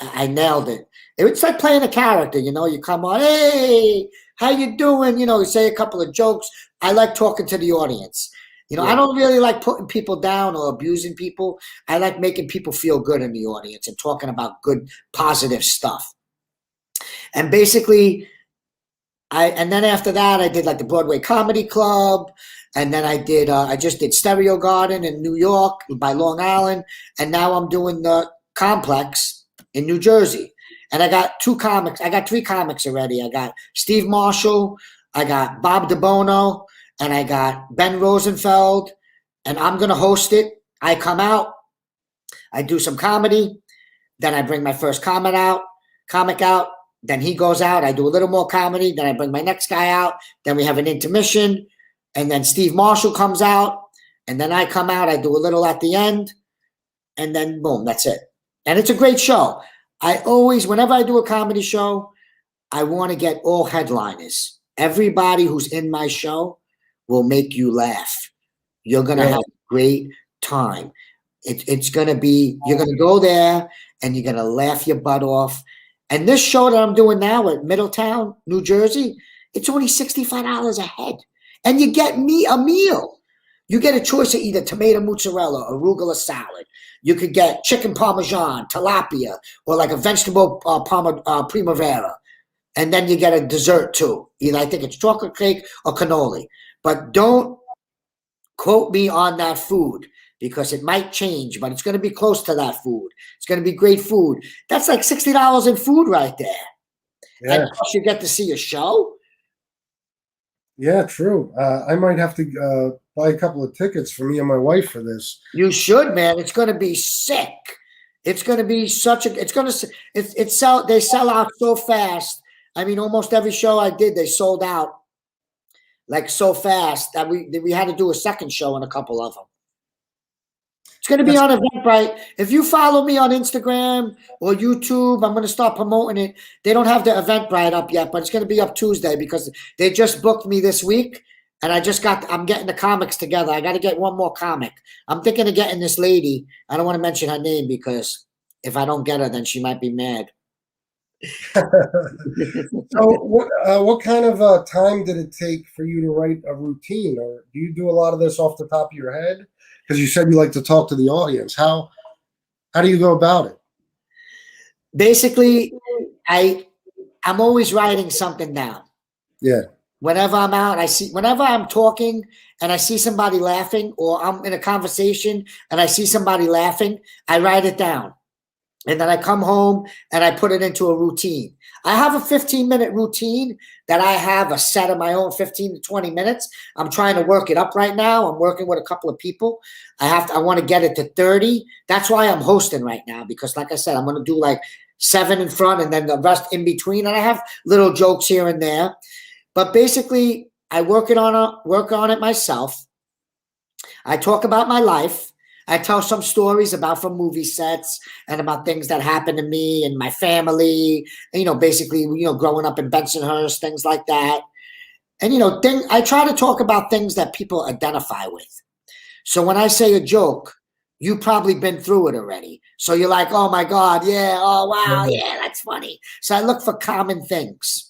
I nailed it. It's like playing a character, you know. You come on, "Hey, how you doing?" You know, you say a couple of jokes. I like talking to the audience. You know, I don't really like putting people down or abusing people. I like making people feel good in the audience and talking about good, positive stuff. And basically, and then after that, I did like the Broadway Comedy Club. And then I just did Stereo Garden in New York by Long Island. And now I'm doing the Complex in New Jersey. And I got three comics already. I got Steve Marshall, I got Bob DeBono, and I got Ben Rosenfeld. And I'm going to host it. I come out, I do some comedy. Then I bring my first comic out. Then he goes out. I do a little more comedy. Then I bring my next guy out. Then we have an intermission. And then Steve Marshall comes out. And then I come out. I do a little at the end. And then boom, that's it. And it's a great show. Whenever I do a comedy show, I want to get all headliners. Everybody who's in my show will make you laugh. You're going to have a great time. It's going to be, you're going to go there and you're going to laugh your butt off. And this show that I'm doing now at Middletown, New Jersey, it's only $65 a head. And you get me a meal. You get a choice of either tomato mozzarella, arugula salad. You could get chicken parmesan, tilapia, or like a vegetable primavera. And then you get a dessert too. Either I think it's chocolate cake or cannoli. But don't quote me on that food because it might change, but it's going to be close to that food. It's going to be great food. That's like $60 in food right there. Yeah. And plus you get to see a show. Yeah, true. I might have to buy a couple of tickets for me and my wife for this. You should, man. It's going to be sick. It's going to be they sell out so fast. I mean, almost every show I did, they sold out like so fast that we had to do a second show in a couple of them. It's going to be on Eventbrite. If you follow me on Instagram or YouTube, I'm going to start promoting it. They don't have the Eventbrite up yet, but it's going to be up Tuesday because they just booked me this week. And I'm getting the comics together. I got to get one more comic. I'm thinking of getting this lady. I don't want to mention her name because if I don't get her, then she might be mad. So what kind of time did it take for you to write a routine? Or do you do a lot of this off the top of your head? Because you said you like to talk to the audience. How do you go about it? Basically, I'm always writing something down. Yeah. Whenever I'm out, whenever I'm talking and I see somebody laughing, or I'm in a conversation and I see somebody laughing, I write it down. And then I come home and I put it into a routine. I have a 15-minute routine that I have a set of my own 15 to 20 minutes. I'm trying to work it up right now. I'm working with a couple of people. I want to get it to 30. That's why I'm hosting right now, because like I said, I'm going to do like 7 in front and then the rest in between. And I have little jokes here and there. But basically, I work on it myself. I talk about my life. I tell some stories from movie sets and about things that happened to me and my family. And, basically, growing up in Bensonhurst, things like that. And, I try to talk about things that people identify with. So when I say a joke, you've probably been through it already. So you're like, oh, my God, yeah, oh, wow, yeah, that's funny. So I look for common things.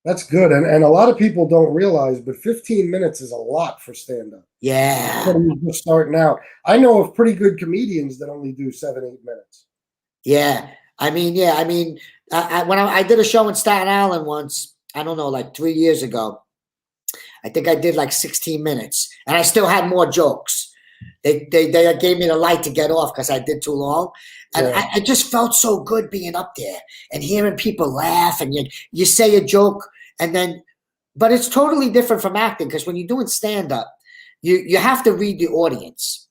That's good. And a lot of people don't realize, but 15 minutes is a lot for stand-up. Yeah. Just starting out. I know of pretty good comedians that only do 7-8 minutes. Yeah. I mean, yeah, I mean, when I did a show in Staten Island once, I don't know, like 3 years ago, I think I did like 16 minutes, and I still had more jokes. They gave me the light to get off because I did too long. And Yeah. I just felt so good being up there and hearing people laugh, and you say a joke, and then, but it's totally different from acting, because when you're doing stand-up, you have to read the audience.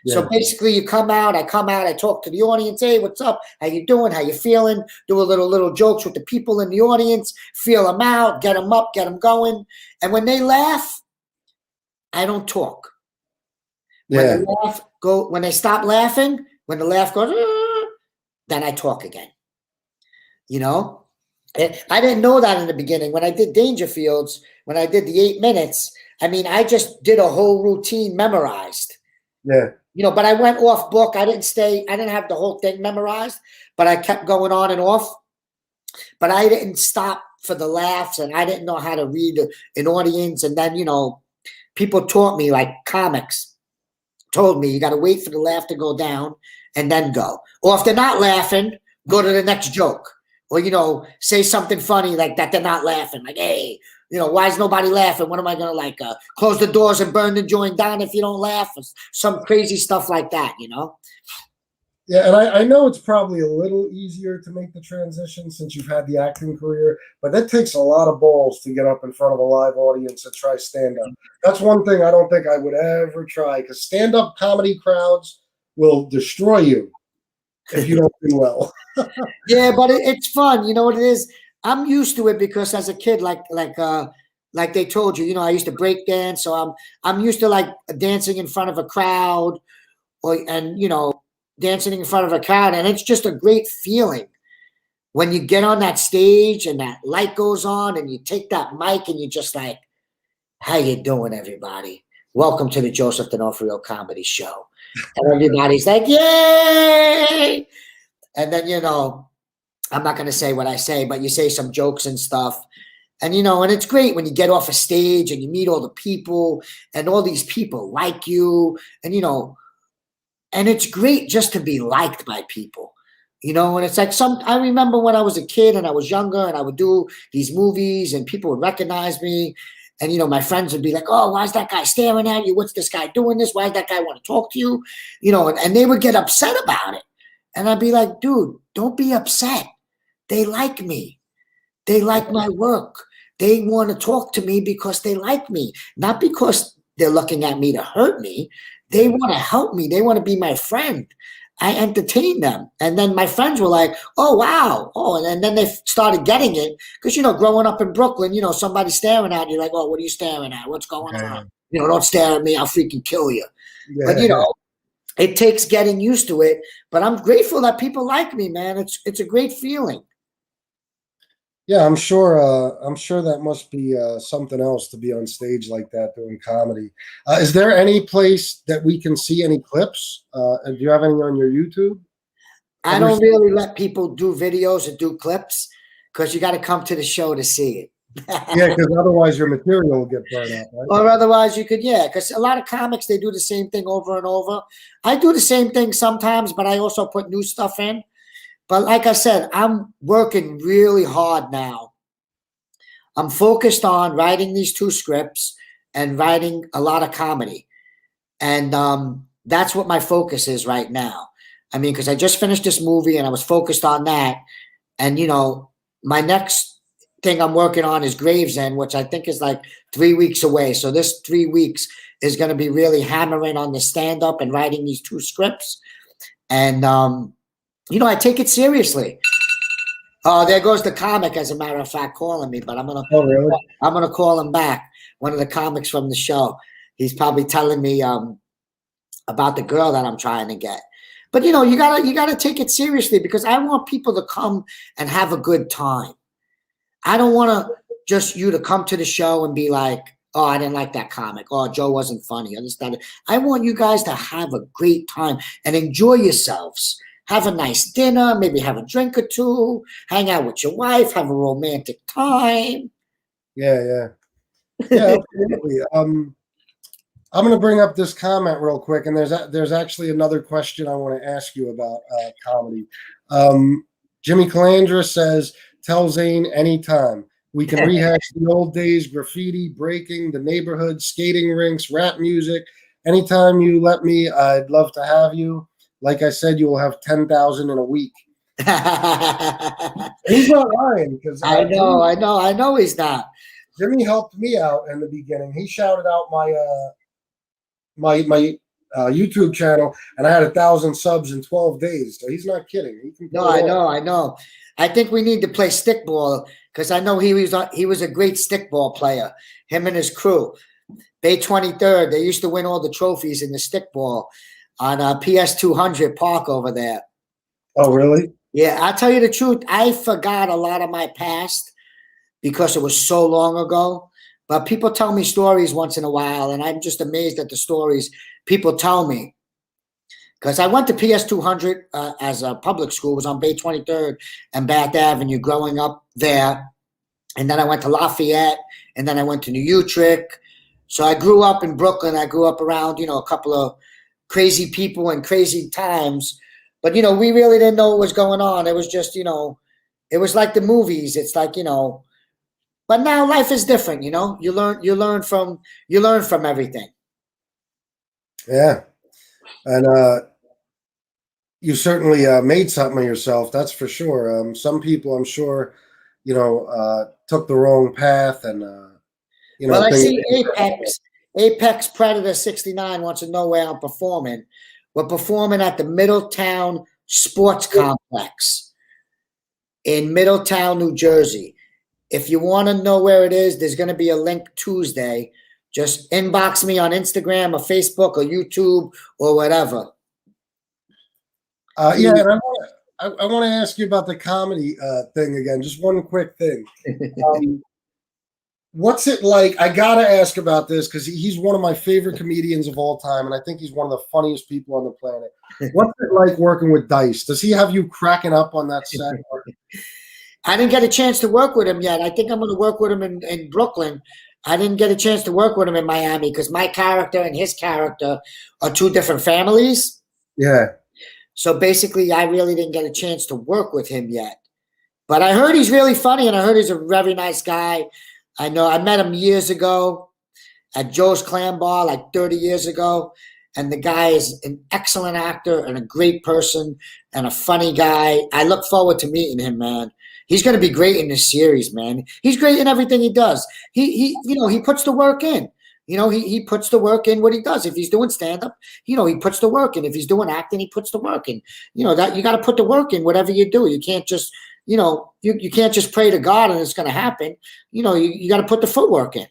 So Yeah. basically I come out, I talk to the audience. Hey, what's up? How you doing? How you feeling? Do a little jokes with the people in the audience, feel them out, get them up, get them going. And when they laugh, I don't talk. When Yeah. when they stop laughing, when the laugh goes, then I talk again. You know? I didn't know that in the beginning. When I did Dangerfields, when I did the 8 minutes, I mean, I just did a whole routine memorized. Yeah. You know, but I went off book. I didn't have the whole thing memorized, but I kept going on and off. But I didn't stop for the laughs, and I didn't know how to read an audience. And then, you know, people taught me, like comics told me, you got to wait for the laugh to go down and then go. Or if they're not laughing, go to the next joke. Or, you know, say something funny like that they're not laughing. Like, hey, you know, why is nobody laughing? What am I going to close the doors and burn the joint down if you don't laugh? Or some crazy stuff like that, you know? Yeah, and I know it's probably a little easier to make the transition since you've had the acting career, but that takes a lot of balls to get up in front of a live audience and try stand-up. That's one thing I don't think I would ever try, because stand-up comedy crowds will destroy you if you don't do well. Yeah, but it's fun. You know what it is? I'm used to it because as a kid, like they told you, you know, I used to break dance, so I'm used to like dancing in front of a crowd, and you know, dancing in front of a crowd, and it's just a great feeling when you get on that stage and that light goes on and you take that mic and you're just like, how you doing, everybody? Welcome to the Joseph D'Onofrio Comedy Show. And everybody's like, yay! And then, you know, I'm not going to say what I say, but you say some jokes and stuff. And, you know, and it's great when you get off a stage and you meet all the people, and all these people like you, and, you know, and it's great just to be liked by people, you know. And it's like I remember when I was a kid and I was younger and I would do these movies and people would recognize me. And, you know, my friends would be like, oh, why is that guy staring at you? What's this guy doing this? Why does that guy want to talk to you? You know, and they would get upset about it. And I'd be like, dude, don't be upset. They like me. They like my work. They want to talk to me because they like me, not because they're looking at me to hurt me. They want to help me. They want to be my friend. I entertain them. And then my friends were like, oh, wow. Oh, and then they started getting it. Because, you know, growing up in Brooklyn, you know, somebody staring at you like, oh, what are you staring at? What's going on? You know, don't stare at me. I'll freaking kill you. But, you know, it takes getting used to it. But I'm grateful that people like me, man. It's a great feeling. Yeah, I'm sure. I'm sure that must be something else to be on stage like that doing comedy. Is there any place that we can see any clips? And do you have any on your YouTube? I don't really let people do videos or do clips because you got to come to the show to see it. Yeah, because otherwise your material will get burned out, right? Or otherwise you could, yeah, because a lot of comics, they do the same thing over and over. I do the same thing sometimes, but I also put new stuff in. But like I said, I'm working really hard now. I'm focused on writing these 2 scripts and writing a lot of comedy. And that's what my focus is right now. I mean, because I just finished this movie and I was focused on that. And, you know, my next thing I'm working on is Gravesend, which I think is like 3 weeks away. So this 3 weeks is going to be really hammering on the stand-up and writing these 2 scripts. And, you know, I take it seriously. Oh, there goes the comic, as a matter of fact, calling me, but I'm gonna call him back. One of the comics from the show. He's probably telling me about the girl that I'm trying to get. But you know, you gotta take it seriously, because I want people to come and have a good time. I don't want just you to come to the show and be like, oh, I didn't like that comic. Oh, Joe wasn't funny. I want you guys to have a great time and enjoy yourselves. Have a nice dinner, maybe have a drink or 2, hang out with your wife, have a romantic time. Yeah, absolutely. I'm going to bring up this comment real quick, and there's actually another question I want to ask you about comedy. Jimmy Calandra says, tell Zane anytime. We can rehash the old days, graffiti, breaking, the neighborhood, skating rinks, rap music. Anytime you let me, I'd love to have you. Like I said, you will have 10,000 in a week. He's not lying because I know he's not. Jimmy helped me out in the beginning. He shouted out my YouTube channel, and I had 1,000 subs in 12 days. So he's not kidding. No, I know. I think we need to play stickball because I know he was a great stickball player. Him and his crew. Bay 23rd, they used to win all the trophies in the stickball on PS 200 Park over there. Oh, really? Yeah, I'll tell you the truth. I forgot a lot of my past because it was so long ago. But people tell me stories once in a while, and I'm just amazed at the stories people tell me. Because I went to PS 200 as a public school. It was on Bay 23rd and Bath Avenue growing up there. And then I went to Lafayette, and then I went to New Utrecht. So I grew up in Brooklyn. I grew up around, a couple of crazy people and crazy times. But, we really didn't know what was going on. It was just, it was like the movies. It's like, but now life is different, You learn from everything. Yeah. And you certainly made something of yourself, that's for sure. Some people, I'm sure, took the wrong path and well, I see Apex Predator 69 wants to know where I'm performing. We're performing at the Middletown Sports Complex in Middletown, New Jersey. If you want to know where it is, there's going to be a link Tuesday. Just inbox me on Instagram or Facebook or YouTube or whatever. Yeah, and I want to ask you about the comedy thing again. Just one quick thing. What's it like? I gotta ask about this because he's one of my favorite comedians of all time, and I think he's one of the funniest people on the planet. What's it like working with Dice? Does he have you cracking up on that set? I didn't get a chance to work with him yet. I think I'm going to work with him in Brooklyn. I didn't get a chance to work with him in Miami because my character and his character are two different families. Yeah. So basically, I really didn't get a chance to work with him yet. But I heard he's really funny, and I heard he's a very nice guy. I know I met him years ago at Joe's Clam Bar, like 30 years ago. And the guy is an excellent actor and a great person and a funny guy. I look forward to meeting him, man. He's going to be great in this series, man. He's great in everything he does. He puts the work in. He puts the work in what he does. If he's doing stand-up, he puts the work in. If he's doing acting, he puts the work in. That you got to put the work in, whatever you do. You can't just, you can't just pray to God and it's going to happen. You got to put the footwork in.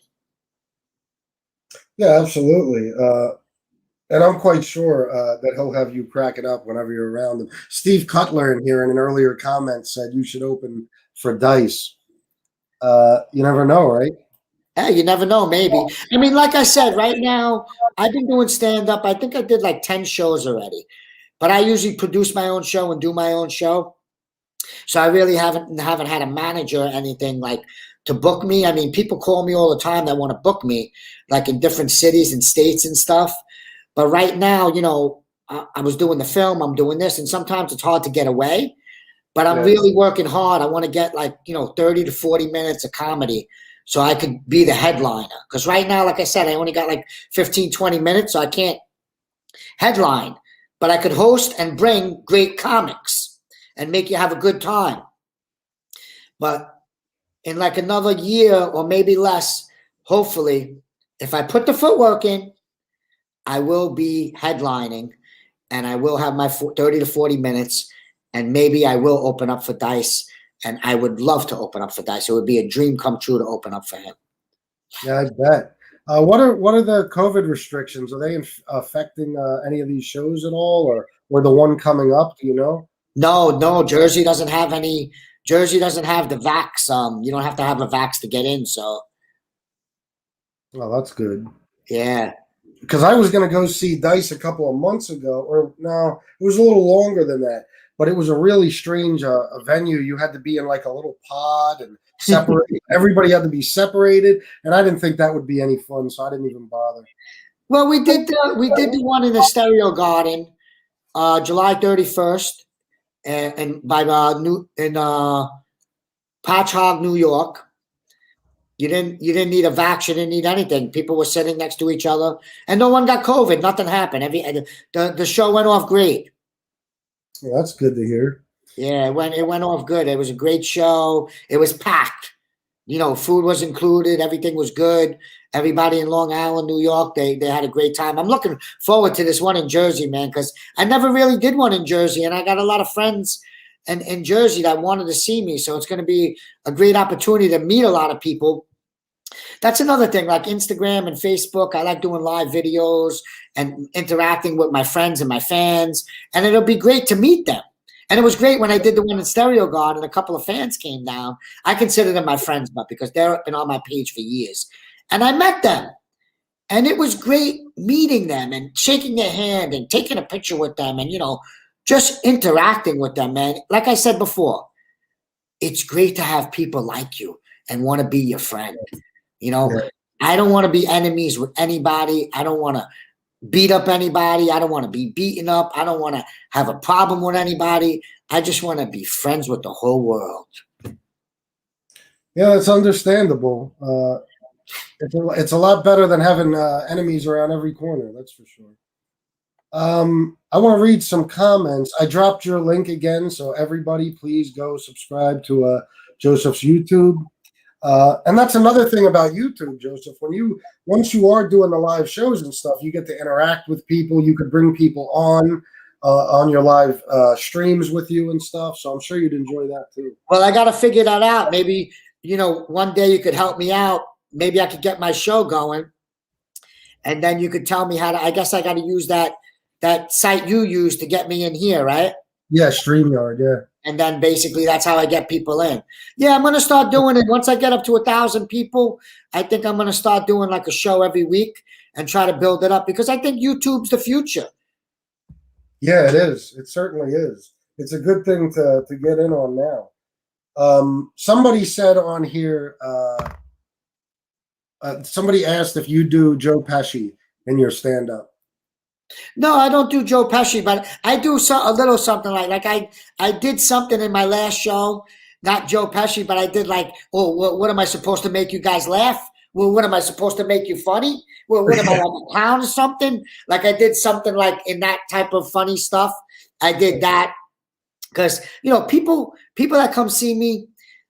Yeah, absolutely. And I'm quite sure that he'll have you crack it up whenever you're around him. Steve Cutler in here in an earlier comment said you should open for Dice. You never know, right? Hey, you never know, maybe. I mean, like I said, right now, I've been doing stand-up. I think I did like 10 shows already. But I usually produce my own show and do my own show. So I really haven't had a manager or anything like to book me. I mean, people call me all the time that want to book me, like in different cities and states and stuff. But right now, I was doing the film, I'm doing this, and sometimes it's hard to get away. But I'm really working hard. I want to get 30 to 40 minutes of comedy so I could be the headliner. Because right now, like I said, I only got 15, 20 minutes, so I can't headline. But I could host and bring great comics and make you have a good time. But in another year or maybe less, hopefully, if I put the footwork in, I will be headlining and I will have my 30 to 40 minutes and maybe I will open up for Dice, and I would love to open up for Dice. It would be a dream come true to open up for him. Yeah, I bet. What are the COVID restrictions? Are they affecting any of these shows at all or the one coming up? Do you know? No. Jersey doesn't have any. Jersey doesn't have the vax. You don't have to have a vax to get in. So. Well, that's good. Yeah. Because I was going to go see Dice a couple of months ago, or no, it was a little longer than that. But it was a really strange a venue. You had to be in a little pod and separate. Everybody had to be separated, and I didn't think that would be any fun, so I didn't even bother. Well, we did the one in the Stereo Garden, July 31st, and by Patchogue, New York. You didn't need a vax. You didn't need anything. People were sitting next to each other, and no one got COVID. Nothing happened. The show went off great. Yeah, that's good to hear. Yeah, it went off good. It was a great show. It was packed. You know, food was included. Everything was good. Everybody in Long Island, New York, they had a great time. I'm looking forward to this one in Jersey, man, because I never really did one in Jersey, and I got a lot of friends in Jersey that wanted to see me. So it's going to be a great opportunity to meet a lot of people. That's another thing, like Instagram and Facebook. I like doing live videos and interacting with my friends and my fans, and it'll be great to meet them. And it was great when I did the one in Stereo God and a couple of fans came down. I consider them my friends, but because they've been on my page for years. And I met them. And it was great meeting them and shaking their hand and taking a picture with them and, you know, just interacting with them, man. Like I said before, it's great to have people like you and want to be your friend. You know, Yeah. I don't want to be enemies with anybody. I don't want to beat up anybody. I don't want to be beaten up. I don't want to have a problem with anybody. I just want to be friends with the whole world. Yeah, that's understandable. It's a lot better than having enemies around every corner. That's for sure. I want to read some comments. I dropped your link again, so everybody please go subscribe to Joseph's YouTube. And that's another thing about YouTube, Joseph. Once you are doing the live shows and stuff, you get to interact with people. You could bring people on your live streams with you and stuff. So I'm sure you'd enjoy that too. Well, I got to figure that out. Maybe, you know, one day you could help me out. Maybe I could get my show going, and then you could tell me how to. I guess I got to use that site you use to get me in here, right? Yeah, StreamYard. Yeah. And then basically that's how I get people in. Yeah, I'm going to start doing it. Once I get up to 1,000 people, I think I'm going to start doing like a show every week and try to build it up because I think YouTube's the future. Yeah, it is. It certainly is. It's a good thing to get in on now. Somebody said on here, somebody asked if you do Joe Pesci in your stand-up. No, I don't do Joe Pesci, but I do a little something like I did something in my last show, not Joe Pesci, but I did like, oh, what am I supposed to make you guys laugh? Well, what am I supposed to make you funny? Well, what am I, like a clown or something? Like I did something like in that type of funny stuff. I did that because, you know, people that come see me,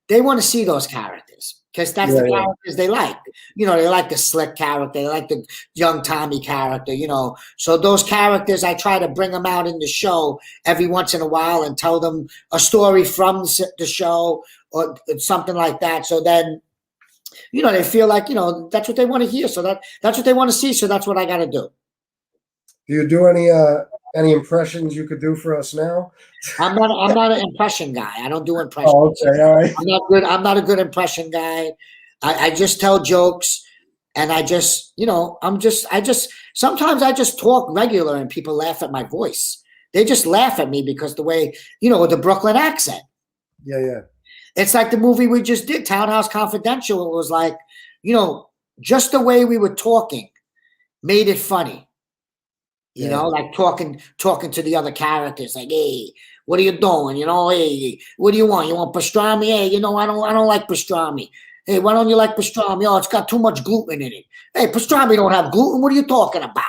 they want to see those characters. Because that's the characters they like. You know, they like the slick character. They like the young Tommy character, you know. So those characters, I try to bring them out in the show every once in a while and tell them a story from the show or something like that. So then, you know, they feel like, you know, that's what they want to hear. So that's what they want to see. So that's what I got to do. Do you do any impressions you could do for us now? I'm not an impression guy. I don't do impressions. Oh, okay, all right. I'm not good. I'm not a good impression guy. I just tell jokes, and I just, you know, sometimes I just talk regular, and people laugh at my voice. They just laugh at me because the way, you know, with the Brooklyn accent. Yeah. It's like the movie we just did, Townhouse Confidential. It was like, you know, just the way we were talking made it funny. You know, like talking to the other characters, like, hey, what are you doing? You know, hey, what do you want? You want pastrami? Hey, you know, I don't like pastrami. Hey, why don't you like pastrami? Oh, it's got too much gluten in it. Hey, pastrami don't have gluten. What are you talking about?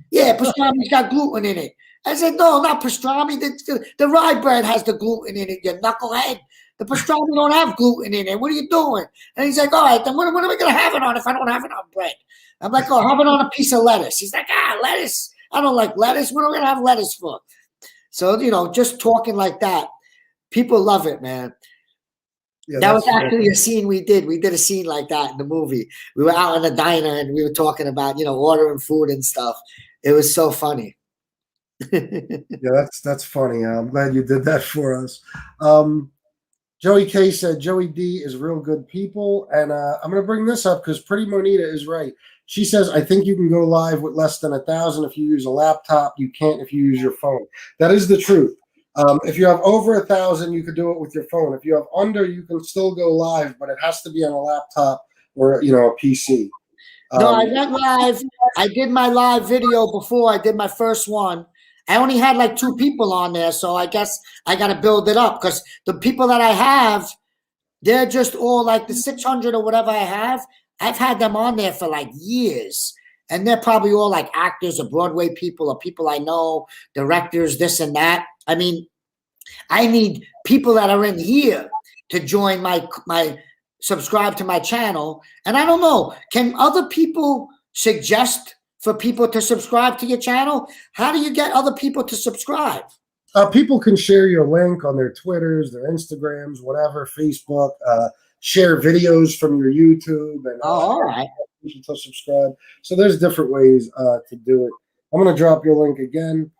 Yeah, pastrami's got gluten in it. I said, no, not pastrami. The rye bread has the gluten in it, you knucklehead. The pastrami don't have gluten in it. What are you doing? And he's like, all right, then what am I going to have it on if I don't have it on bread? I'm like, oh, have it on a piece of lettuce. He's like, lettuce. I don't like lettuce. What am I going to have lettuce for? So, you know, just talking like that, people love it, man. Yeah, that was actually a scene we did. We did a scene like that in the movie. We were out in a diner and we were talking about, you know, ordering food and stuff. It was so funny. Yeah, that's funny. I'm glad you did that for us. Joey K said Joey D is real good people. And I'm going to bring this up because Pretty Monita is right. She says, I think you can go live with less than 1,000 if you use a laptop. You can't if you use your phone. That is the truth. If you have over 1,000, you could do it with your phone. If you have under, you can still go live, but it has to be on a laptop or, you know, a PC. No, I went live. I did my live video before. I did my first one. I only had like 2 people on there, so I guess I got to build it up because the people that I have, they're just all like the 600 or whatever I have. I've had them on there for like years, and they're probably all like actors or Broadway people or people I know, directors, this and that. I mean, I need people that are in here to join my subscribe to my channel. And I don't know, can other people suggest for people to subscribe to your channel? How do you get other people to subscribe? People can share your link on their Twitters, their Instagrams, whatever, Facebook. Share videos from your YouTube, and all right, to subscribe. So there's different ways to do it. I'm going to drop your link again.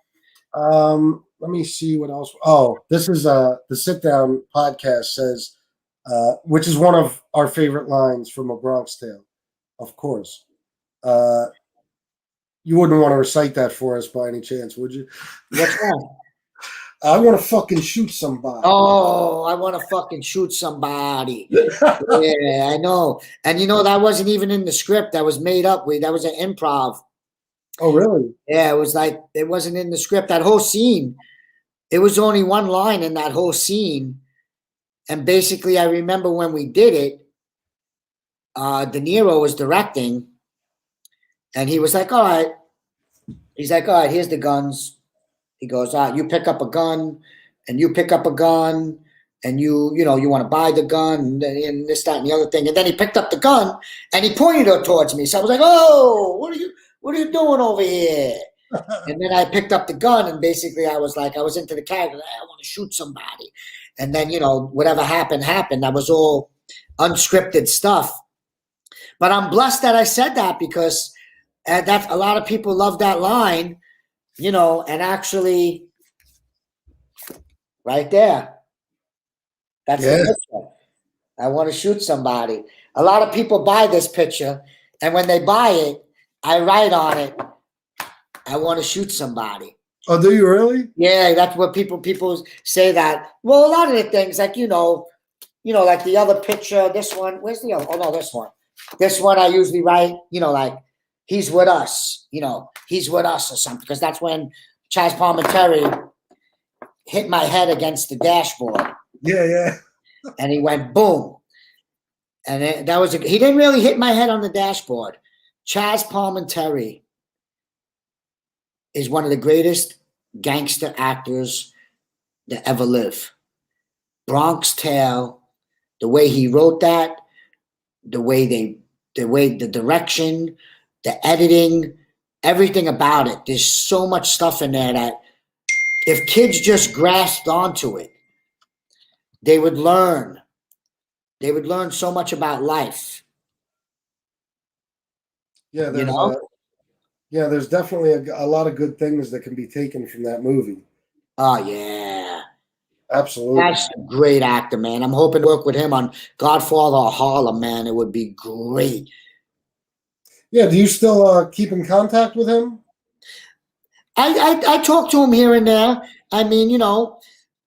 Let me see what else. Oh, this is the Sit Down podcast says, which is one of our favorite lines from A Bronx Tale, of course. You wouldn't want to recite that for us by any chance, would you? What's that? I want to fucking shoot somebody. Oh, I want to fucking shoot somebody. Yeah, I know. And you know, that wasn't even in the script. That was made up. That was an improv. Oh, really? Yeah, it was like, it wasn't in the script. That whole scene, it was only one line in that whole scene. And basically, I remember when we did it, De Niro was directing, and he was like, all right. He's like, all right, here's the guns. He goes, you pick up a gun, and you pick up a gun, and you want to buy the gun, and this, that, and the other thing. And then he picked up the gun, and he pointed it towards me. So I was like, oh, what are you doing over here? And then I picked up the gun, and basically I was into the character. I want to shoot somebody. And then, whatever happened. That was all unscripted stuff. But I'm blessed that I said that, because that a lot of people love that line. And actually, right there, that's the picture. I want to shoot somebody. A lot of people buy this picture, and when they buy it, I write on it, I want to shoot somebody. Oh, do you really? Yeah, that's what people say that. Well, a lot of the things, like, like the other picture, this one, where's the other? Oh, no, this one. This one I usually write, like, he's with us, he's with us or something, because that's when Chaz Palminteri hit my head against the dashboard. Yeah. And he went boom. And he didn't really hit my head on the dashboard. Chaz Palminteri is one of the greatest gangster actors that ever live. Bronx Tale, the way he wrote that, the direction, the editing, everything about it. There's so much stuff in there that if kids just grasped onto it, they would learn. They would learn so much about life. Yeah, there's definitely a lot of good things that can be taken from that movie. Oh, yeah. Absolutely. That's a great actor, man. I'm hoping to work with him on Godfather or Harlem, man. It would be great. Yeah, do you still keep in contact with him? I talk to him here and there. I mean,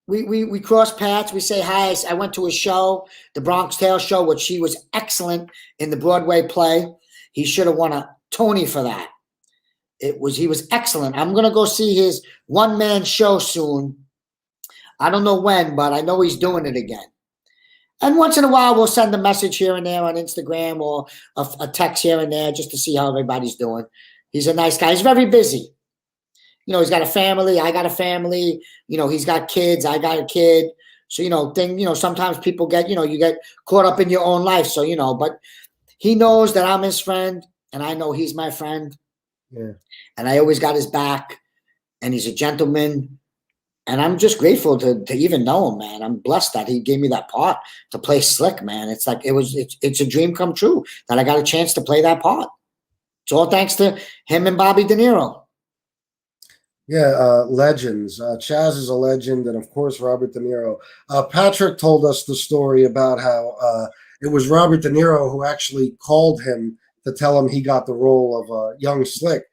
we cross paths. We say hi. I went to a show, the Bronx Tale show, which he was excellent in the Broadway play. He should have won a Tony for that. He was excellent. I'm gonna go see his one-man show soon. I don't know when, but I know he's doing it again. And once in a while, we'll send a message here and there on Instagram, or a text here and there, just to see how everybody's doing. He's a nice guy. He's very busy. He's got a family. I got a family. He's got kids. I got a kid. So, sometimes people get, you get caught up in your own life. So, but he knows that I'm his friend, and I know he's my friend. Yeah. And I always got his back, and he's a gentleman. And I'm just grateful to even know him, man. I'm blessed that he gave me that part to play Slick, man. It's like it's a dream come true that I got a chance to play that part. It's all thanks to him and Bobby De Niro. Yeah, legends. Chaz is a legend, and of course Robert De Niro. Patrick told us the story about how it was Robert De Niro who actually called him to tell him he got the role of young Slick.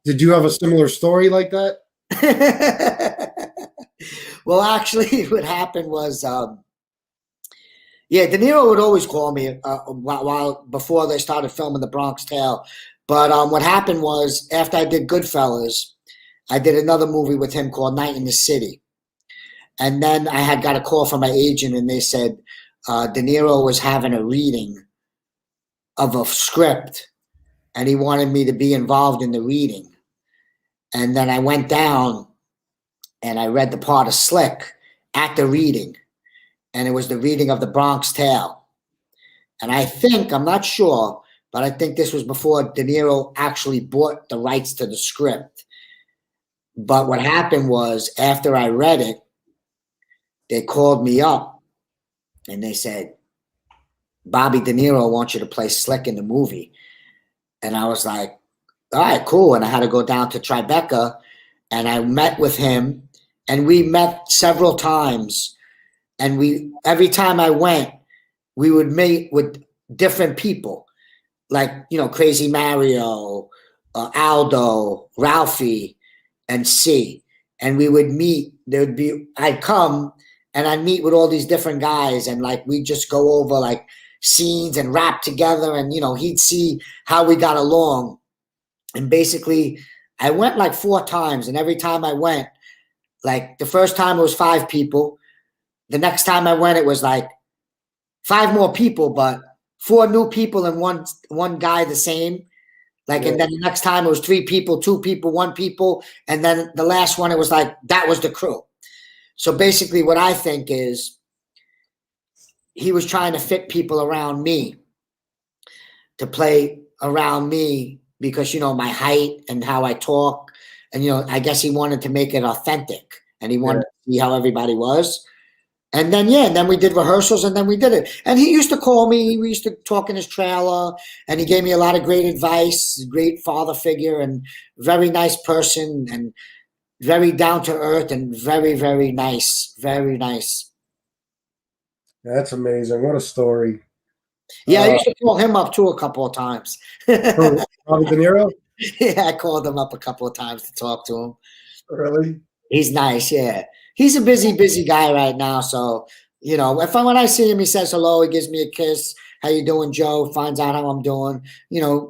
Did you have a similar story like that? Well, actually, what happened was, De Niro would always call me while before they started filming The Bronx Tale. But what happened was, after I did Goodfellas, I did another movie with him called Night in the City. And then I had got a call from my agent, and they said De Niro was having a reading of a script, and he wanted me to be involved in the reading. And then I went down and I read the part of Slick at the reading, and it was the reading of The Bronx Tale. And I think, I'm not sure, but I think this was before De Niro actually bought the rights to the script. But what happened was, after I read it, they called me up and they said, Bobby De Niro wants you to play Slick in the movie. And I was like, all right, cool. And I had to go down to Tribeca, and I met with him, and we met several times. And every time I went, we would meet with different people, like, Crazy Mario, Aldo, Ralphie, and C. And we would meet. I'd come and I'd meet with all these different guys, and like we'd just go over like scenes and rap together, and he'd see how we got along. And basically I went like 4 times, and every time I went, like the first time it was 5 people. The next time I went, it was like 5 more people, but 4 new people and one guy the same. Like, and then the next time it was 3 people, 2 people, 1 people. And then the last one, it was like, that was the crew. So basically what I think is he was trying to fit people around me to play around me because, my height and how I talk. And, I guess he wanted to make it authentic, and he wanted to see how everybody was. And then, and then we did rehearsals, and then we did it. And he used to call me. We used to talk in his trailer, and he gave me a lot of great advice, great father figure, and very nice person, and very down to earth, and very, very nice. Very nice. That's amazing. What a story. Yeah, I used to call him up too a couple of times. Robert De Niro? Yeah, I called him up a couple of times to talk to him. Really? He's nice, yeah. He's a busy guy right now. So, when I see him, he says hello, he gives me a kiss. How you doing, Joe? Finds out how I'm doing.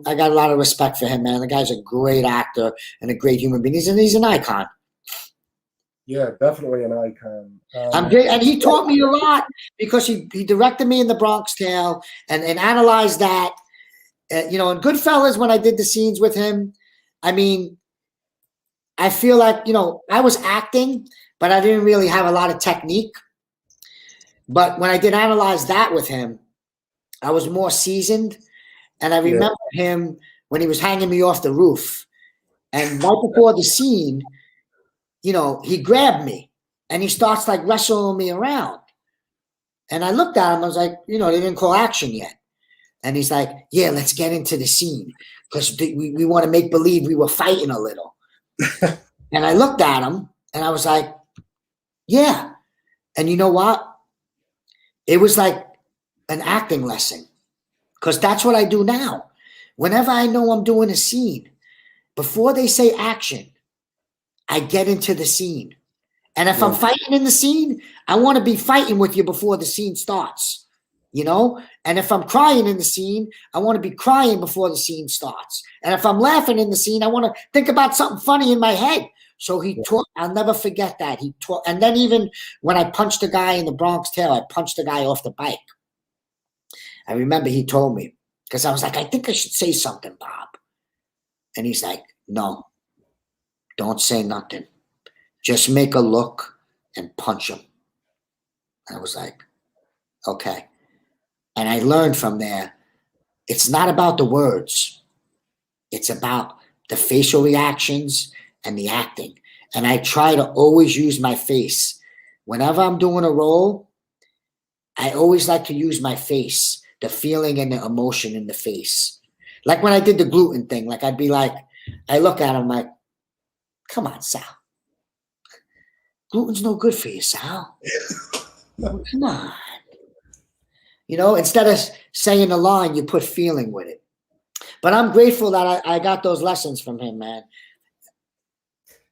I got a lot of respect for him, man. The guy's a great actor and a great human being. He's an icon. Yeah, definitely an icon. And he taught me a lot because he directed me in The Bronx Tale and analyzed that. In Goodfellas, when I did the scenes with him, I mean, I feel like, I was acting, but I didn't really have a lot of technique. But when I did analyze that with him, I was more seasoned. And I remember him when he was hanging me off the roof. And right before the scene, he grabbed me and he starts like wrestling me around. And I looked at him, I was like, they didn't call action yet. And he's like, yeah, let's get into the scene because we want to make believe we were fighting a little. And I looked at him and I was like, yeah. And you know what? It was like an acting lesson because that's what I do now. Whenever I know I'm doing a scene, before they say action, I get into the scene. And if I'm fighting in the scene, I want to be fighting with you before the scene starts, And if I'm crying in the scene, I want to be crying before the scene starts. And if I'm laughing in the scene, I want to think about something funny in my head. So he taught, I'll never forget that. He taught, and then even when I punched a guy in The Bronx Tale, I punched a guy off the bike. I remember he told me, because I was like, I think I should say something, Bob. And he's like, no, don't say nothing. Just make a look and punch him. And I was like, okay. And I learned from there, it's not about the words. It's about the facial reactions and the acting. And I try to always use my face. Whenever I'm doing a role, I always like to use my face, the feeling and the emotion in the face. Like when I did the gluten thing, like I'd be like, I look at him like, come on, Sal. Gluten's no good for you, Sal. Come on. Instead of saying a line, you put feeling with it. But I'm grateful that I got those lessons from him, man.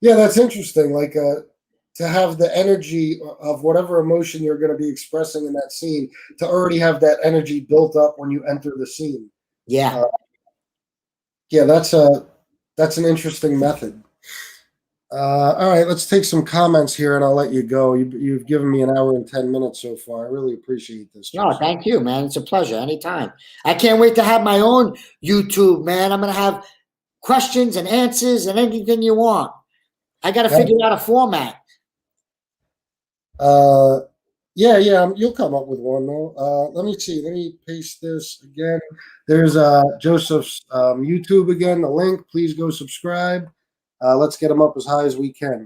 Yeah, that's interesting. Like to have the energy of whatever emotion you're going to be expressing in that scene, to already have that energy built up when you enter the scene. Yeah. Yeah, that's an interesting method. All right, let's take some comments here, and I'll let you go. You've given me an hour and 10 minutes so far. I really appreciate this. No, Joseph. thank you, man. It's a pleasure. Anytime. I can't wait to have my own YouTube, man. I'm gonna have questions and answers and anything you want. I got to figure out a format. Yeah, you'll come up with one though. Let me see. Let me paste this again. There's Joseph's YouTube again. The link. Please go subscribe. Let's get him up as high as we can.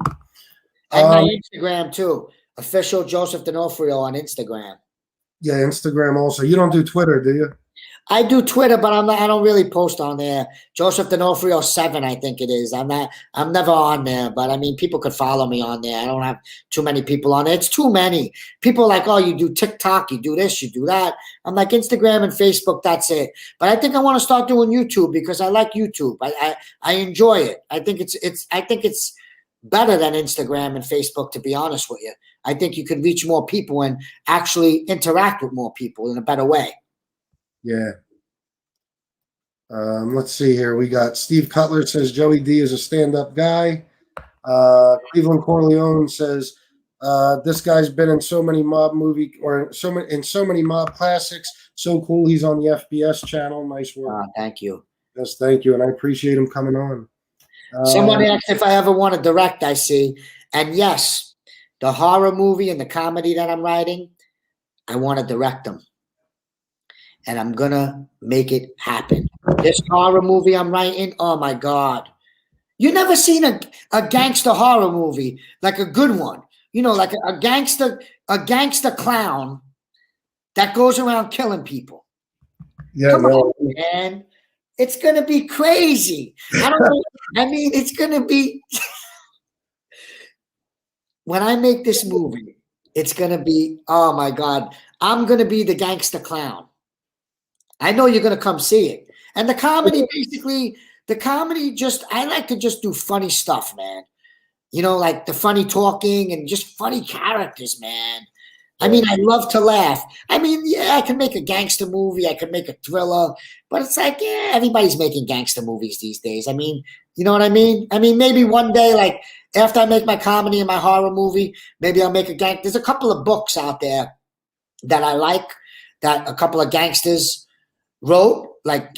And my Instagram too. Official Joseph D'Onofrio on Instagram. Yeah, Instagram also. You don't do Twitter, do you? I do Twitter, but I don't really post on there. Joseph D'Onofrio 7, I think it is. I'm never on there, but I mean, people could follow me on there. I don't have too many people on there. It's too many. People are like, oh, you do TikTok, you do this, you do that. I'm like, Instagram and Facebook, that's it. But I think I want to start doing YouTube because I like YouTube. I enjoy it. I think it's better than Instagram and Facebook, to be honest with you. I think you could reach more people and actually interact with more people in a better way. Yeah. Let's see here. We got Steve Cutler says Joey D is a stand-up guy. Cleveland Corleone says this guy's been in so many mob movie or so many mob classics. So cool. He's on the FBS channel. Nice work. Thank you. Yes, thank you, and I appreciate him coming on. Someone asked if I ever want to direct. I see, and yes, the horror movie and the comedy that I'm writing, I want to direct them. And I'm going to make it happen. This horror movie I'm writing, oh my God. You never seen a gangster horror movie, like a good one. You know, like a gangster clown that goes around killing people. Yeah, Come on, man. It's going to be crazy. I don't know. I mean, it's going to be. When I make this movie, it's going to be, oh my God. I'm going to be the gangster clown. I know you're going to come see it. And the comedy, basically, I like to just do funny stuff, man. You know, like the funny talking and just funny characters, man. I mean, I love to laugh. I mean, yeah, I can make a gangster movie. I could make a thriller. But it's like, yeah, everybody's making gangster movies these days. I mean, you know what I mean? I mean, maybe one day, like, after I make my comedy and my horror movie, maybe I'll make a gang. There's a couple of books out there that I like that a couple of gangsters wrote, like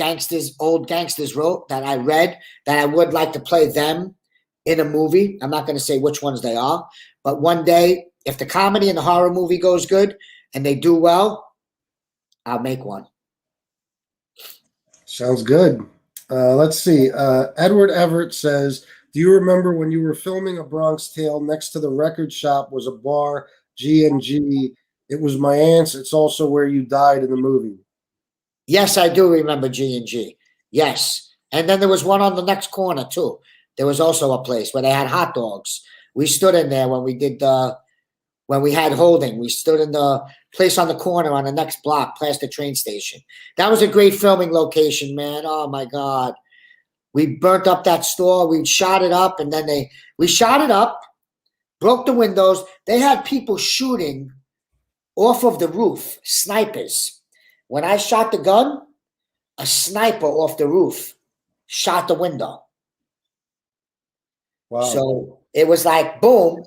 old gangsters wrote, that I read, that I would like to play them in a movie. I'm not going to say which ones they are, but one day, if the comedy and the horror movie goes good and they do well, I'll make one. Sounds good. Let's see. Edward Everett says, do you remember when you were filming A Bronx Tale, next to the record shop was a bar, G&G. It was my aunt's. It's also where you died in the movie. Yes, I do remember G&G. Yes. And then there was one on the next corner too. There was also a place where they had hot dogs. We stood in there when we had holding. We stood in the place on the corner on the next block, past the train station. That was a great filming location, man. Oh my God. We burnt up that store. We shot it up, and then we shot it up, broke the windows. They had people shooting off of the roof, snipers. When I shot the gun, a sniper off the roof shot the window. Wow. So it was like, boom.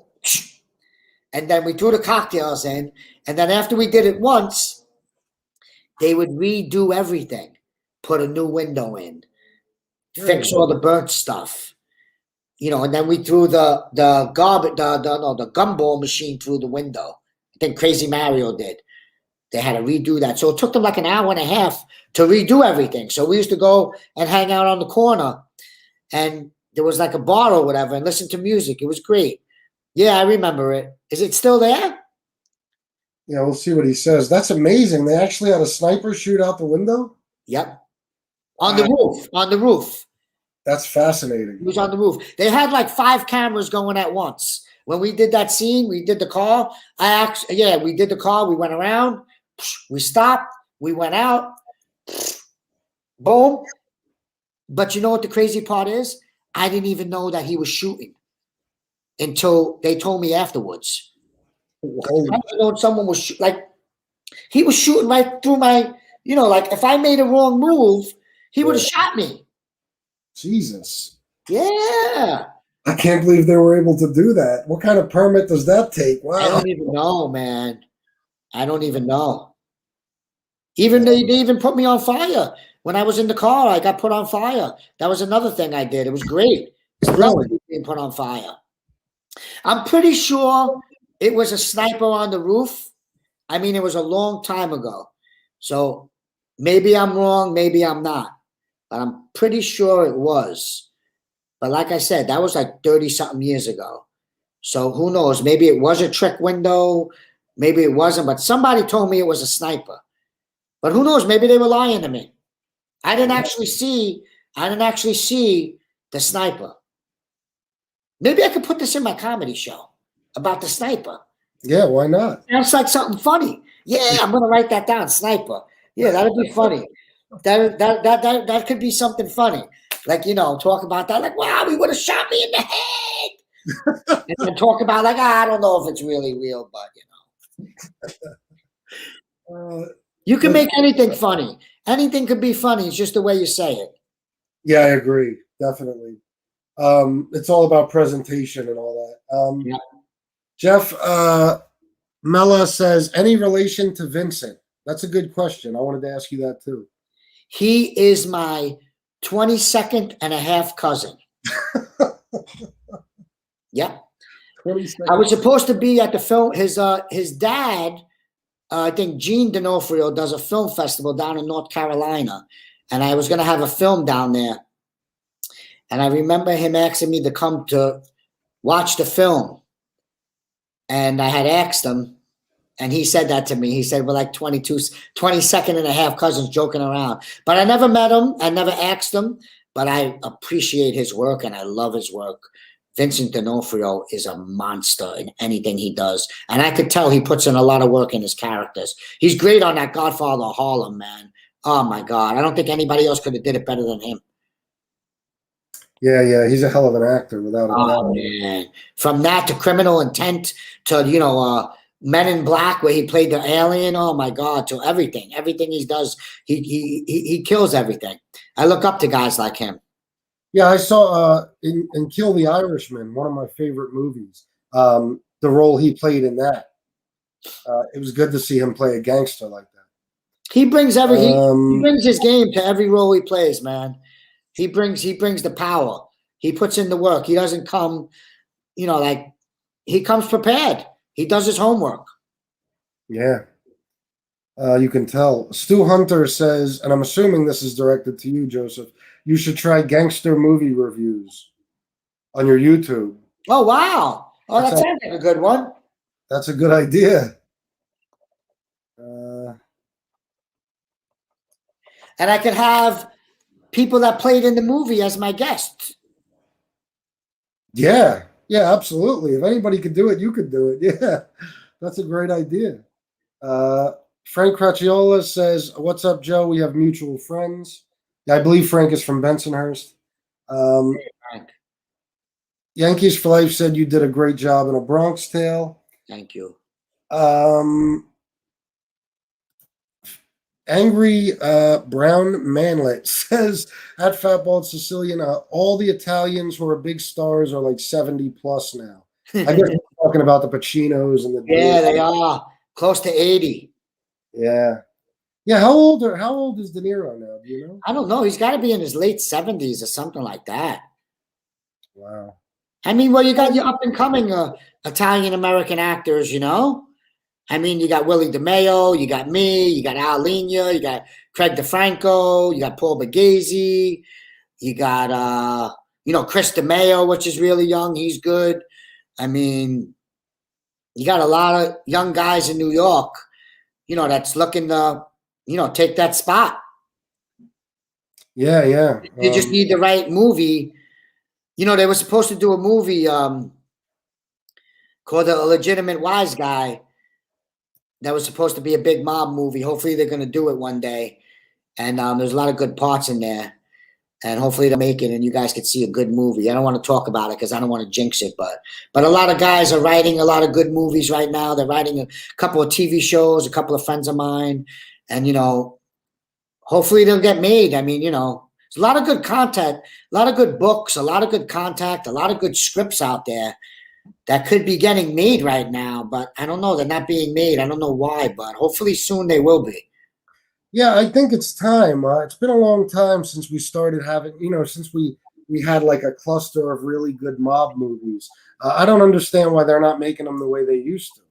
And then we threw the cocktails in. And then after we did it once, they would redo everything, put a new window in, fix all the burnt stuff. You know, and then we threw the gumball machine through the window. I think Crazy Mario did. They had to redo that. So it took them like an hour and a half to redo everything. So we used to go and hang out on the corner, and there was like a bar or whatever, and listen to music. It was great. Yeah, I remember it. Is it still there? Yeah, we'll see what he says. That's amazing. They actually had a sniper shoot out the window? Yep. On the roof. On the roof. That's fascinating. He was on the roof. They had like 5 cameras going at once. When we did that scene, we did the car. We did the car. We went around. We stopped. We went out. Boom. But you know what the crazy part is? I didn't even know that he was shooting until they told me afterwards. I didn't know someone was he was shooting right through my, like if I made a wrong move, he would have shot me. Jesus. Yeah. I can't believe they were able to do that. What kind of permit does that take? I Wow. don't even know, man. I don't even know. Even they even put me on fire. When I was in the car, I got put on fire. That was another thing I did. It was great. Really? Being put on fire. I'm pretty sure it was a sniper on the roof. I mean, it was a long time ago. So maybe I'm wrong, maybe I'm not. But I'm pretty sure it was. But like I said, that was like 30 something years ago. So who knows? Maybe it was a trick window. Maybe it wasn't. But somebody told me it was a sniper. But who knows? Maybe they were lying to me. I didn't actually see the sniper. Maybe I could put this in my comedy show about the sniper. Yeah, why not? Sounds like something funny. Yeah, I'm gonna write that down. Sniper. Yeah, that'd be funny. That could be something funny. Like, talk about that. Like, wow, he would have shot me in the head. And then talk about like, I don't know if it's really real, but you can make anything funny. Anything could be funny. It's just the way you say it. Yeah, I agree. Definitely. It's all about presentation and all that. Yeah. Jeff Mella says, any relation to Vincent? That's a good question. I wanted to ask you that too. He is my 22nd and a half cousin. Yep. I was supposed to be at the film. His dad, I think Gene D'Onofrio, does a film festival down in North Carolina. And I was going to have a film down there. And I remember him asking me to come to watch the film. And I had asked him, and he said that to me. He said, we're like 22nd and a half cousins joking around. But I never met him. I never asked him. But I appreciate his work, and I love his work. Vincent D'Onofrio is a monster in anything he does. And I could tell he puts in a lot of work in his characters. He's great on that Godfather of Harlem, man. Oh, my God. I don't think anybody else could have did it better than him. Yeah, he's a hell of an actor, without a doubt. Oh, man. From that to Criminal Intent to, Men in Black, where he played the alien. Oh, my God, to everything. Everything he does, he kills everything. I look up to guys like him. Yeah, I saw in Kill the Irishman, one of my favorite movies, the role he played in that. It was good to see him play a gangster like that. He brings he brings his game to every role he plays, man. He brings the power. He puts in the work. He doesn't come, he comes prepared. He does his homework. Yeah. You can tell. Stu Hunter says, and I'm assuming this is directed to you, Joseph, you should try gangster movie reviews on your YouTube. Oh, wow. Oh, that sounds like a good one. That's a good idea. And I could have people that played in the movie as my guests. Yeah, absolutely. If anybody could do it, you could do it. Yeah, that's a great idea. Frank Cracchiola says, what's up, Joe? We have mutual friends. I believe Frank is from Bensonhurst. Frank. Yankees for Life said you did a great job in A Bronx Tale. Thank you. Angry Brown Manlet says at Fatbald Sicilian, all the Italians who are big stars are like 70 plus now. I guess we're talking about the Pacinos and the they are close to 80. Yeah. How old is De Niro now? Do you know? I don't know. He's got to be in his late 70s or something like that. Wow. I mean, well, you got your up and coming Italian American actors, I mean, you got Willie DeMeo, you got me, you got Al Lina, you got Craig DeFranco, you got Paul Borghese, you got Chris DeMeo, which is really young. He's good. I mean, you got a lot of young guys in New York, that's looking to, take that spot. Yeah. You just need the right movie. They were supposed to do a movie called The Legitimate Wise Guy. That was supposed to be a big mob movie. Hopefully they're going to do it one day. And there's a lot of good parts in there. And hopefully they'll make it and you guys can see a good movie. I don't want to talk about it because I don't want to jinx it. But a lot of guys are writing a lot of good movies right now. They're writing a couple of TV shows, a couple of friends of mine. And, hopefully they'll get made. I mean, as There's a lot of good content, a lot of good books, a lot of good contact, a lot of good scripts out there that could be getting made right now, but I don't know. They're not being made. I don't know why, but hopefully soon they will be. Yeah, I think it's time. It's been a long time since we started having, since we had like a cluster of really good mob movies. I don't understand why they're not making them the way they used to.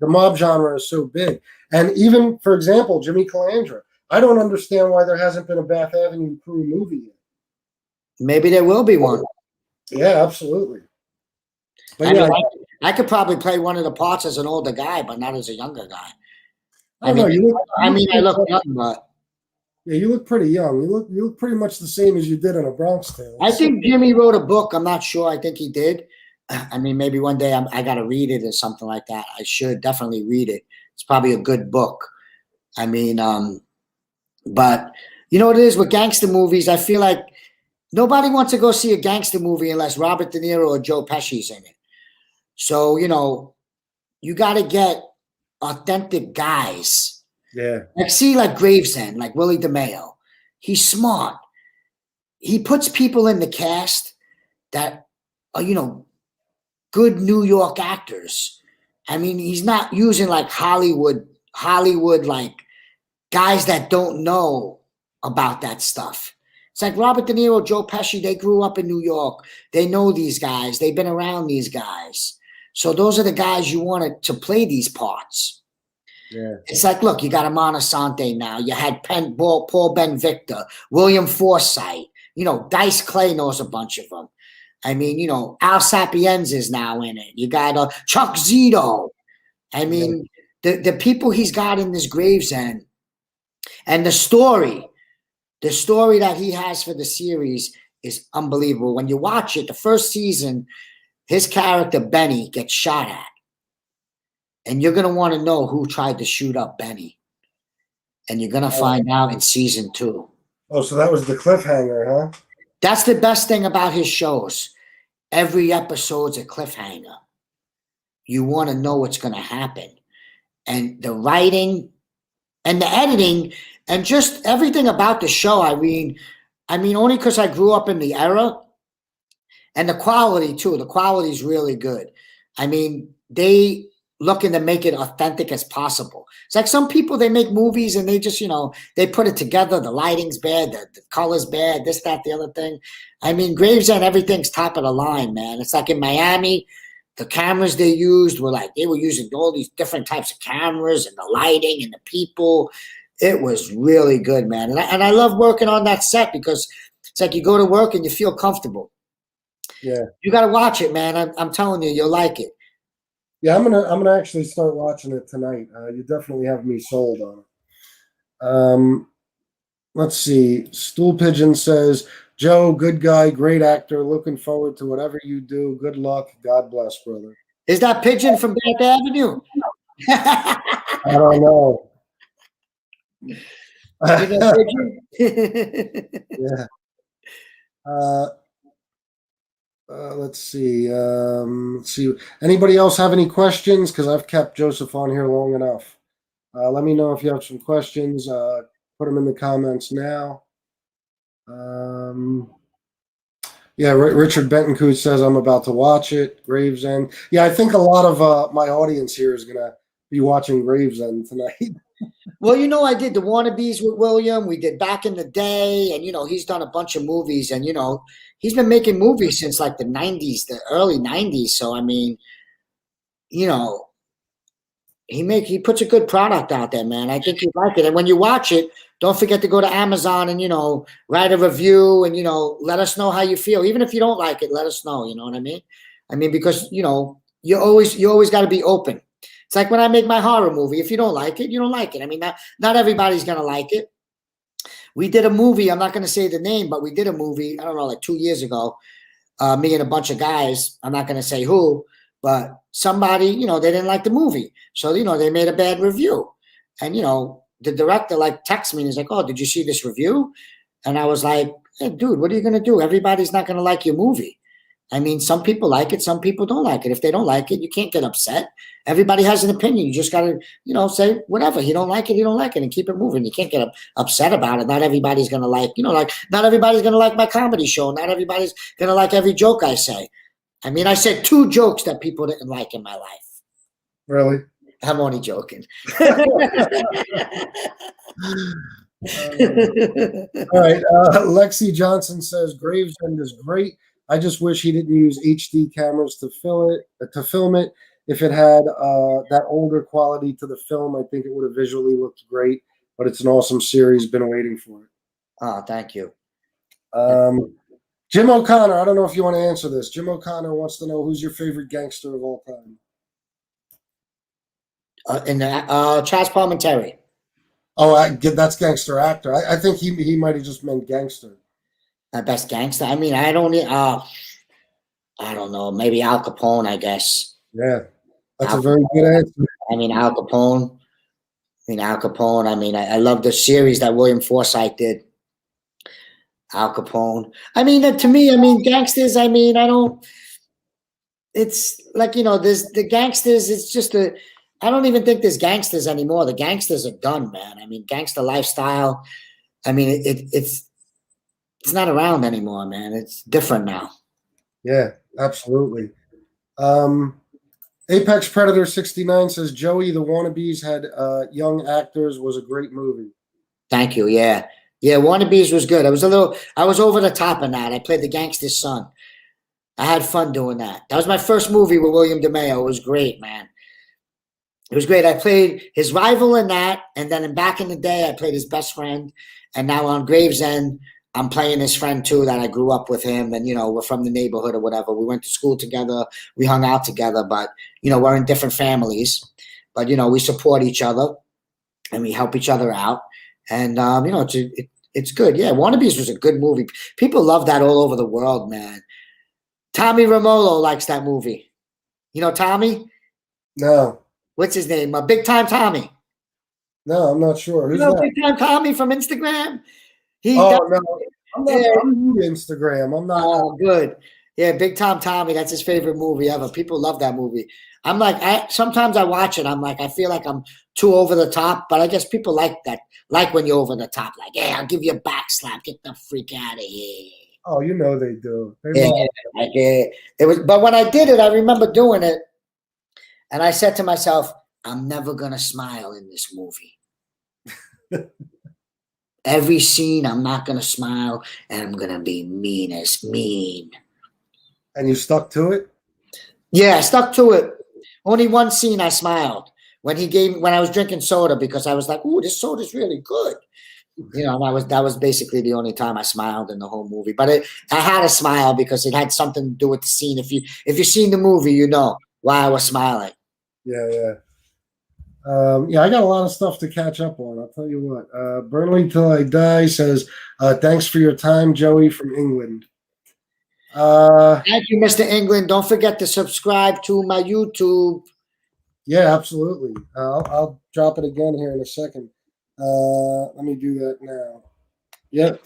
The mob genre is so big, and even, for example, Jimmy Calandra. I don't understand why there hasn't been a Bath Avenue Crew movie yet. Maybe there will be one. Yeah, absolutely. But I yeah, mean, I could probably play one of the parts as an older guy, but not as a younger guy. I mean, I look young, but yeah, you look pretty young. You look pretty much the same as you did in A Bronx Tale. I think Jimmy wrote a book. I'm not sure. I think he did. I mean, maybe one day I got to read it or something like that. I should definitely read it. It's probably a good book. I mean, but you know what it is with gangster movies? I feel like nobody wants to go see a gangster movie unless Robert De Niro or Joe Pesci's in it. So, you got to get authentic guys. Yeah. Like Gravesend, like Willie DeMeo. He's smart. He puts people in the cast that are, good New York actors. I mean, he's not using like Hollywood like guys that don't know about that stuff. It's like Robert De Niro, Joe Pesci, they grew up in New York. They know these guys. They've been around these guys. So those are the guys you wanted to play these parts. Yeah. It's like, look, you got Amon Asante now. You had Paul Ben Victor, William Forsythe. Dice Clay knows a bunch of them. I mean, Al Sapienza is now in it. You got Chuck Zito. I mean, the people he's got in this Gravesend, and the story that he has for the series is unbelievable. When you watch it, the first season, his character, Benny, gets shot at. And you're going to want to know who tried to shoot up Benny. And you're going to find out in season 2. Oh, so that was the cliffhanger, huh? That's the best thing about his shows. Every episode's a cliffhanger. You want to know what's going to happen. And the writing and the editing and just everything about the show, I mean, only because I grew up in the era. And the quality, too. The quality is really good. I mean, they looking to make it authentic as possible. It's like some people, they make movies and they just, they put it together. The lighting's bad, the color's bad, this, that, the other thing. I mean, Gravesend, everything's top of the line, man. It's like in Miami, the cameras they used were like, they were using all these different types of cameras and the lighting and the people. It was really good, man. And I love working on that set because it's like you go to work and you feel comfortable. Yeah. You got to watch it, man. I'm telling you, you'll like it. Yeah, I'm gonna actually start watching it tonight. You definitely have me sold on it. Let's see. Stool Pigeon says, Joe, good guy, great actor. Looking forward to whatever you do. Good luck. God bless, brother. Is that Pigeon from Bath Avenue? I don't know. Yeah. Let's see. Anybody else have any questions? Because I've kept Joseph on here long enough. Let me know if you have some questions. Put them in the comments now. Yeah, Richard Bentoncourt says I'm about to watch it. Gravesend. Yeah, I think a lot of my audience here is gonna be watching Gravesend tonight. Well, I did the Wannabes with William. We did Back in the Day, and he's done a bunch of movies, and he's been making movies since like the 90s, the early 90s. So I mean, he puts a good product out there, man. I think you'd like it. And when you watch it, don't forget to go to Amazon and write a review and let us know how you feel. Even if you don't like it, let us know. You know what I mean? I mean, because you always got to be open. It's like when I make my horror movie. If you don't like it, you don't like it. I mean, not everybody's gonna like it. We did a movie. I'm not gonna say the name, but we did a movie. I don't know, like 2 years ago. Me and a bunch of guys. I'm not gonna say who, but somebody, they didn't like the movie, so they made a bad review. And the director texted me and he's like, "Oh, did you see this review?" And I was like, "Hey, dude, what are you gonna do? Everybody's not gonna like your movie." I mean, some people like it, some people don't like it. If they don't like it, you can't get upset. Everybody has an opinion. You just got to, say whatever. You don't like it, you don't like it, and keep it moving. You can't get upset about it. Not everybody's going to like, not everybody's going to like my comedy show. Not everybody's going to like every joke I say. I mean, I said 2 jokes that people didn't like in my life. Really? I'm only joking. All right. Lexi Johnson says Gravesend is great. I just wish he didn't use HD cameras to film it. If it had that older quality to the film, I think it would have visually looked great. But it's an awesome series. Been waiting for it. Oh, thank you. Jim O'Connor. I don't know if you want to answer this. Jim O'Connor wants to know who's your favorite gangster of all time. Charles Palminteri. Oh, that's gangster actor. I think he might have just meant gangster. Best gangster. I mean, I don't know. Maybe Al Capone, I guess. Yeah, that's a very good answer. I mean, Al Capone. I mean, I love the series that William Forsythe did. Al Capone. I mean, to me, gangsters. I mean, I don't. It's like there's the gangsters. It's just I don't even think there's gangsters anymore. The gangsters are done, man. I mean, gangster lifestyle. I mean, it's not around anymore, man. It's different now. Yeah, absolutely. Apex Predator 69 says Joey, the Wannabes had young actors, was a great movie. Thank you. Yeah. Wannabes was good. I was over the top in that. I played the gangster's son. I had fun doing that. That was my first movie with William DeMeo. It was great, man. It was great. I played his rival in that, and then back in the day, I played his best friend. And now on Gravesend, I'm playing his friend too that I grew up with him, and we're from the neighborhood or whatever. We went to school together, we hung out together, but we're in different families. But we support each other and we help each other out. And it's good. Yeah, Wannabes was a good movie. People love that all over the world, man. Tommy Romolo likes that movie. You know Tommy? No. What's his name? Big Time Tommy. No, I'm not sure. Who's that? Big Time Tommy from Instagram? No. I'm new to Instagram. I'm not. Oh, good. Yeah, Big Time Tommy. That's his favorite movie ever. People love that movie. I'm like, sometimes I watch it. I'm like, I feel like I'm too over the top, but I guess people like that. Like when you're over the top, like, hey, I'll give you a back slap. Get the freak out of here. Oh, they do. It was, but when I did it, I remember doing it, and I said to myself, I'm never gonna smile in this movie. Every scene, I'm not gonna smile, and I'm gonna be mean as mean. And you stuck to it? Yeah, I stuck to it. Only one scene I smiled when I was drinking soda, because I was like, "Ooh, this soda's really good." That was basically the only time I smiled in the whole movie. But I had a smile because it had something to do with the scene. If you've seen the movie, you know why I was smiling. Yeah. I got a lot of stuff to catch up on. I'll tell you what. Burnley Till I Die says, thanks for your time, Joey from England. Thank you, Mr. England. Don't forget to subscribe to my YouTube. Yeah, absolutely. I'll drop it again here in a second. Let me do that now. Yep.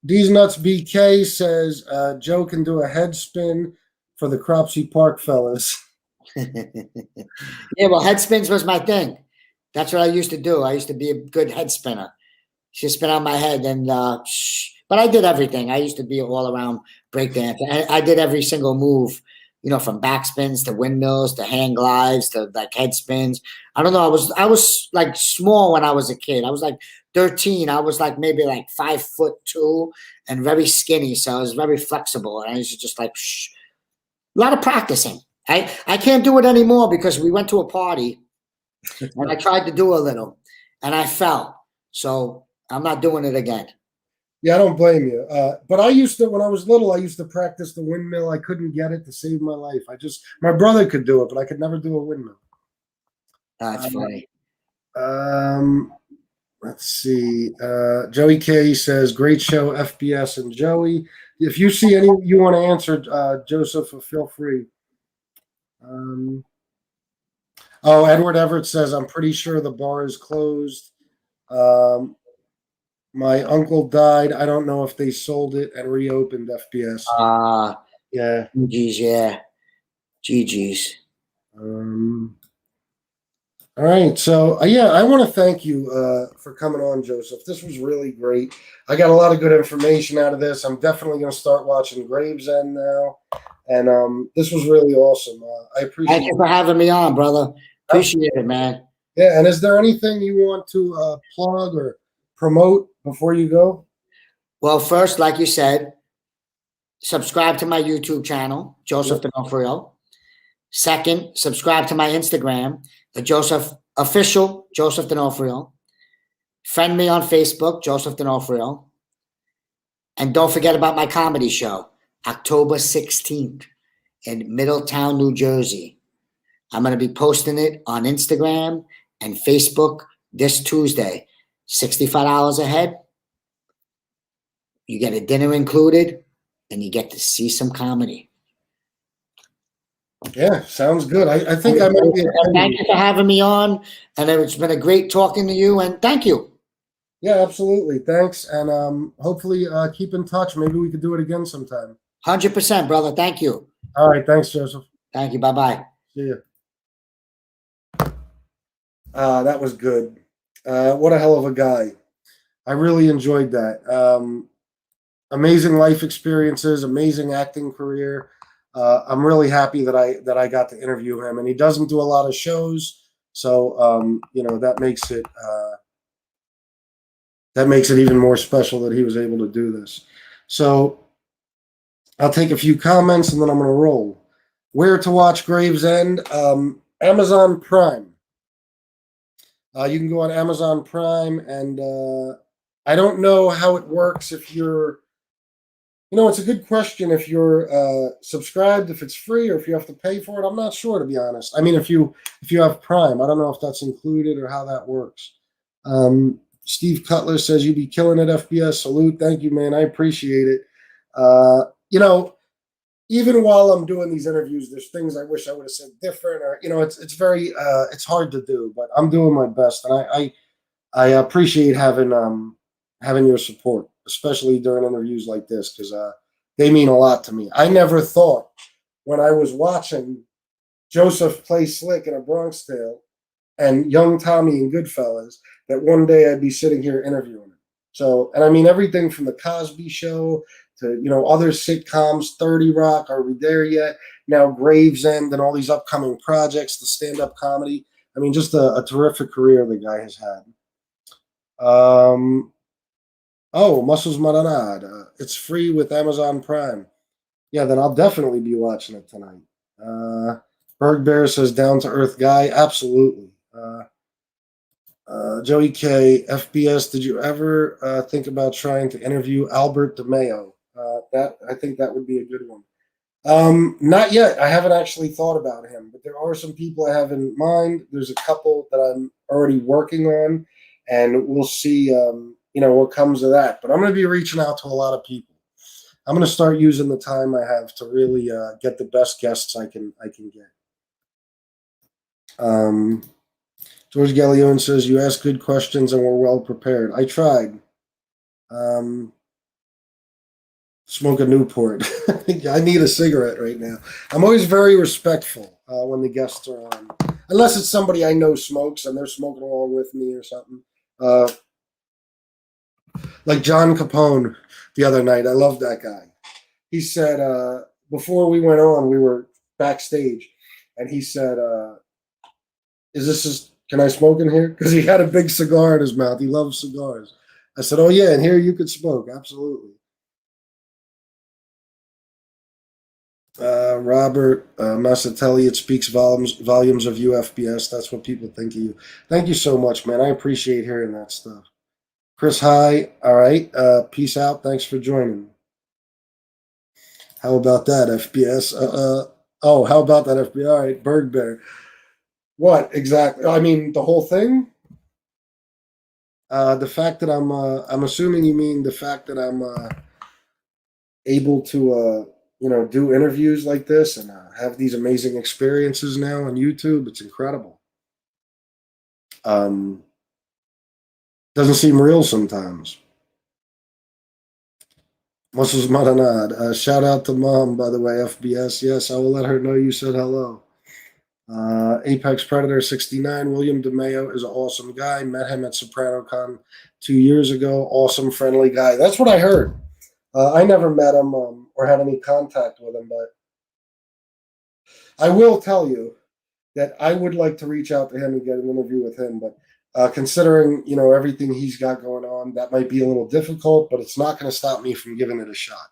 These Nuts BK says Joe can do a head spin for the Cropsey Park fellas. Yeah, well, head spins was my thing. That's what I used to do. I used to be a good head spinner. Just spin on my head, and but I did everything. I used to be all around breakdance. I did every single move, from back spins to windmills to hand glides to like head spins. I don't know. I was like small when I was a kid. I was like 13. I was like maybe like 5'2" and very skinny, so I was very flexible. And I used to just like a lot of practicing. I can't do it anymore because we went to a party and I tried to do a little and I fell. So I'm not doing it again. Yeah, I don't blame you. But I used to, when I was little, I used to practice the windmill. I couldn't get it to save my life. My brother could do it, but I could never do a windmill. That's funny. Let's see. Joey K says, great show, FBS and Joey. If you see any you want to answer, Joseph, feel free. Edward Everett says, I'm pretty sure the bar is closed. My uncle died. I don't know if they sold it and reopened FBS. Yeah. GG's, yeah. GG's. All right. So, yeah, I want to thank you for coming on, Joseph. This was really great. I got a lot of good information out of this. I'm definitely going to start watching Gravesend now. And this was really awesome. I appreciate Thank you for having me on, brother. Appreciate it, man. Yeah. And is there anything you want to plug or promote before you go? Well, first, like you said, subscribe to my YouTube channel, Joseph Yep. D'Onofrio. Second, subscribe to my Instagram, the Joseph Official Joseph D'Onofrio. Friend me on Facebook, Joseph D'Onofrio. And don't forget about my comedy show, October 16th in Middletown, New Jersey. I'm going to be posting it on Instagram and Facebook this Tuesday. $65 a head. You get a dinner included, and you get to see some comedy. Yeah, sounds good. I think I might be. Thank you for having me on, and it's been a great talking to you, and thank you. Yeah, absolutely. Thanks. And hopefully keep in touch. Maybe we could do it again sometime. 100%, brother. Thank you. All right. Thanks, Joseph. Thank you. Bye-bye. See you. That was good. What a hell of a guy. I really enjoyed that. Amazing life experiences, amazing acting career. I'm really happy that I got to interview him, and he doesn't do a lot of shows, so that makes it even more special that he was able to do this. So I'll take a few comments and then I'm going to roll. Where to watch Gravesend? Amazon Prime. You can go on Amazon Prime, and I don't know how it works if you're. It's a good question if you're subscribed, if it's free, or if you have to pay for it. I'm not sure, to be honest. I mean, if you have Prime, I don't know if that's included or how that works. Steve Cutler says, "You be killing it, FBS. Salute. Thank you, man. I appreciate it." Even while I'm doing these interviews, there's things I wish I would have said different, or it's very it's hard to do, but I'm doing my best, and I appreciate having your support, especially during interviews like this, because they mean a lot to me. I never thought when I was watching Joseph play Slick in A Bronx Tale and young Tommy in Goodfellas that one day I'd be sitting here interviewing him. So, and I mean everything from the Cosby Show to other sitcoms, 30 Rock, Are We There Yet? Now Gravesend and all these upcoming projects, the stand-up comedy. I mean, just a terrific career the guy has had. Muscles Maranad. It's free with Amazon Prime. Yeah, then I'll definitely be watching it tonight. Berg Bear says down to earth guy. Absolutely. Joey K, FBS, did you ever think about trying to interview Albert DeMeo? I think that would be a good one. Not yet. I haven't actually thought about him, but there are some people I have in mind. There's a couple that I'm already working on, and we'll see, what comes of that. But I'm going to be reaching out to a lot of people. I'm going to start using the time I have to really get the best guests I can get. George Gallione says, you asked good questions and were well prepared. I tried. Smoke a Newport. I need a cigarette right now. I'm always very respectful when the guests are on. Unless it's somebody I know smokes and they're smoking along with me or something. Like John Capone the other night. I love that guy. He said, before we went on, we were backstage, and he said, can I smoke in here? Because he had a big cigar in his mouth. He loves cigars. I said, oh, yeah, in here you could smoke. Absolutely. Robert Massatelli, it speaks volumes of you, FBS. That's what people think of you. Thank you so much, man. I appreciate hearing that stuff. Chris, hi. All right. Peace out. Thanks for joining. How about that, FBS? How about that, FBS? All right, Berg Bear. What exactly? I mean, the whole thing? The fact that I'm assuming you mean the fact that I'm able to do interviews like this and have these amazing experiences now on YouTube. It's incredible. Doesn't seem real sometimes. Muscles Maranad. Shout out to mom, by the way, FBS. Yes, I will let her know you said hello. Apex Predator 69. William DeMeo is an awesome guy. Met him at SopranoCon 2 years ago. Awesome, friendly guy. That's what I heard. I never met him or had any contact with him, but I will tell you that I would like to reach out to him and get an interview with him. But considering everything he's got going on, that might be a little difficult. But it's not going to stop me from giving it a shot.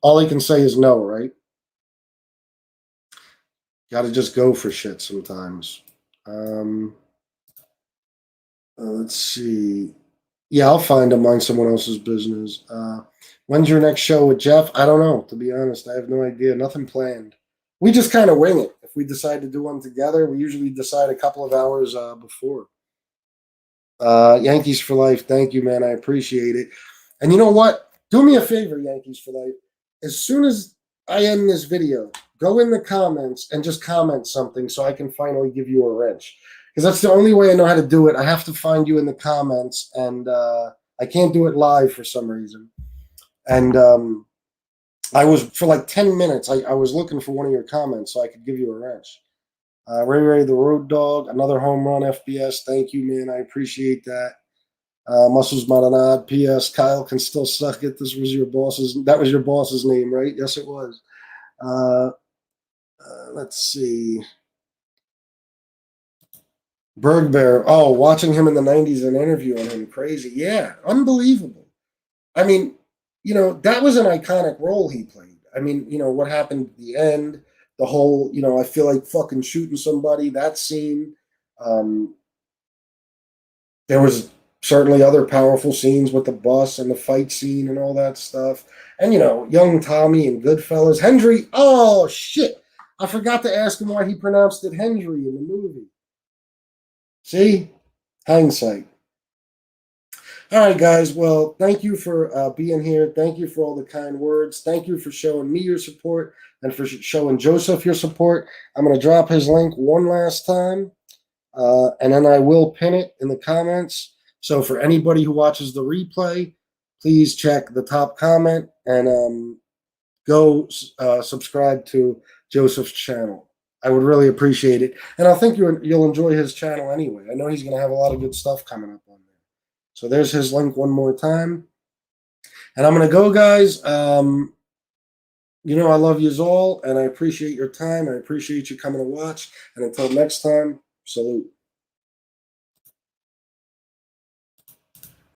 All I can say is no, right? Got to just go for shit sometimes. Let's see. Yeah, I'll find him, mind someone else's business. When's your next show with Jeff? I don't know, to be honest. I have no idea. Nothing planned. We just kind of wing it. If we decide to do one together, we usually decide a couple of hours before. Yankees for life. Thank you, man. I appreciate it. And you know what? Do me a favor, Yankees for life. As soon as I end this video, go in the comments and just comment something so I can finally give you a wrench. Because that's the only way I know how to do it. I have to find you in the comments, and I can't do it live for some reason. And I was, for like 10 minutes, I was looking for one of your comments so I could give you a wrench. Ray the Road Dog, another home run, FBS. Thank you, man. I appreciate that. Muscles Maranad. P.S. Kyle can still suck it. That was your boss's name, right? Yes, it was. Let's see. Berg Bear. Oh, watching him in the 90s and interviewing him. Crazy. Yeah, unbelievable. I mean, that was an iconic role he played. I mean, what happened at the end, the whole, I feel like fucking shooting somebody, that scene. There was certainly other powerful scenes with the bus and the fight scene and all that stuff. And, young Tommy and Goodfellas. Hendry, oh, shit. I forgot to ask him why he pronounced it Hendry in the movie. See? Hindsight. All right, guys. Well, thank you for being here. Thank you for all the kind words. Thank you for showing me your support and for showing Joseph your support. I'm going to drop his link one last time, and then I will pin it in the comments. So for anybody who watches the replay, please check the top comment and go subscribe to Joseph's channel. I would really appreciate it. And I think you'll enjoy his channel anyway. I know he's going to have a lot of good stuff coming up on there. So there's his link one more time. And I'm going to go, guys. I love you all, and I appreciate your time. I appreciate you coming to watch. And until next time, salute.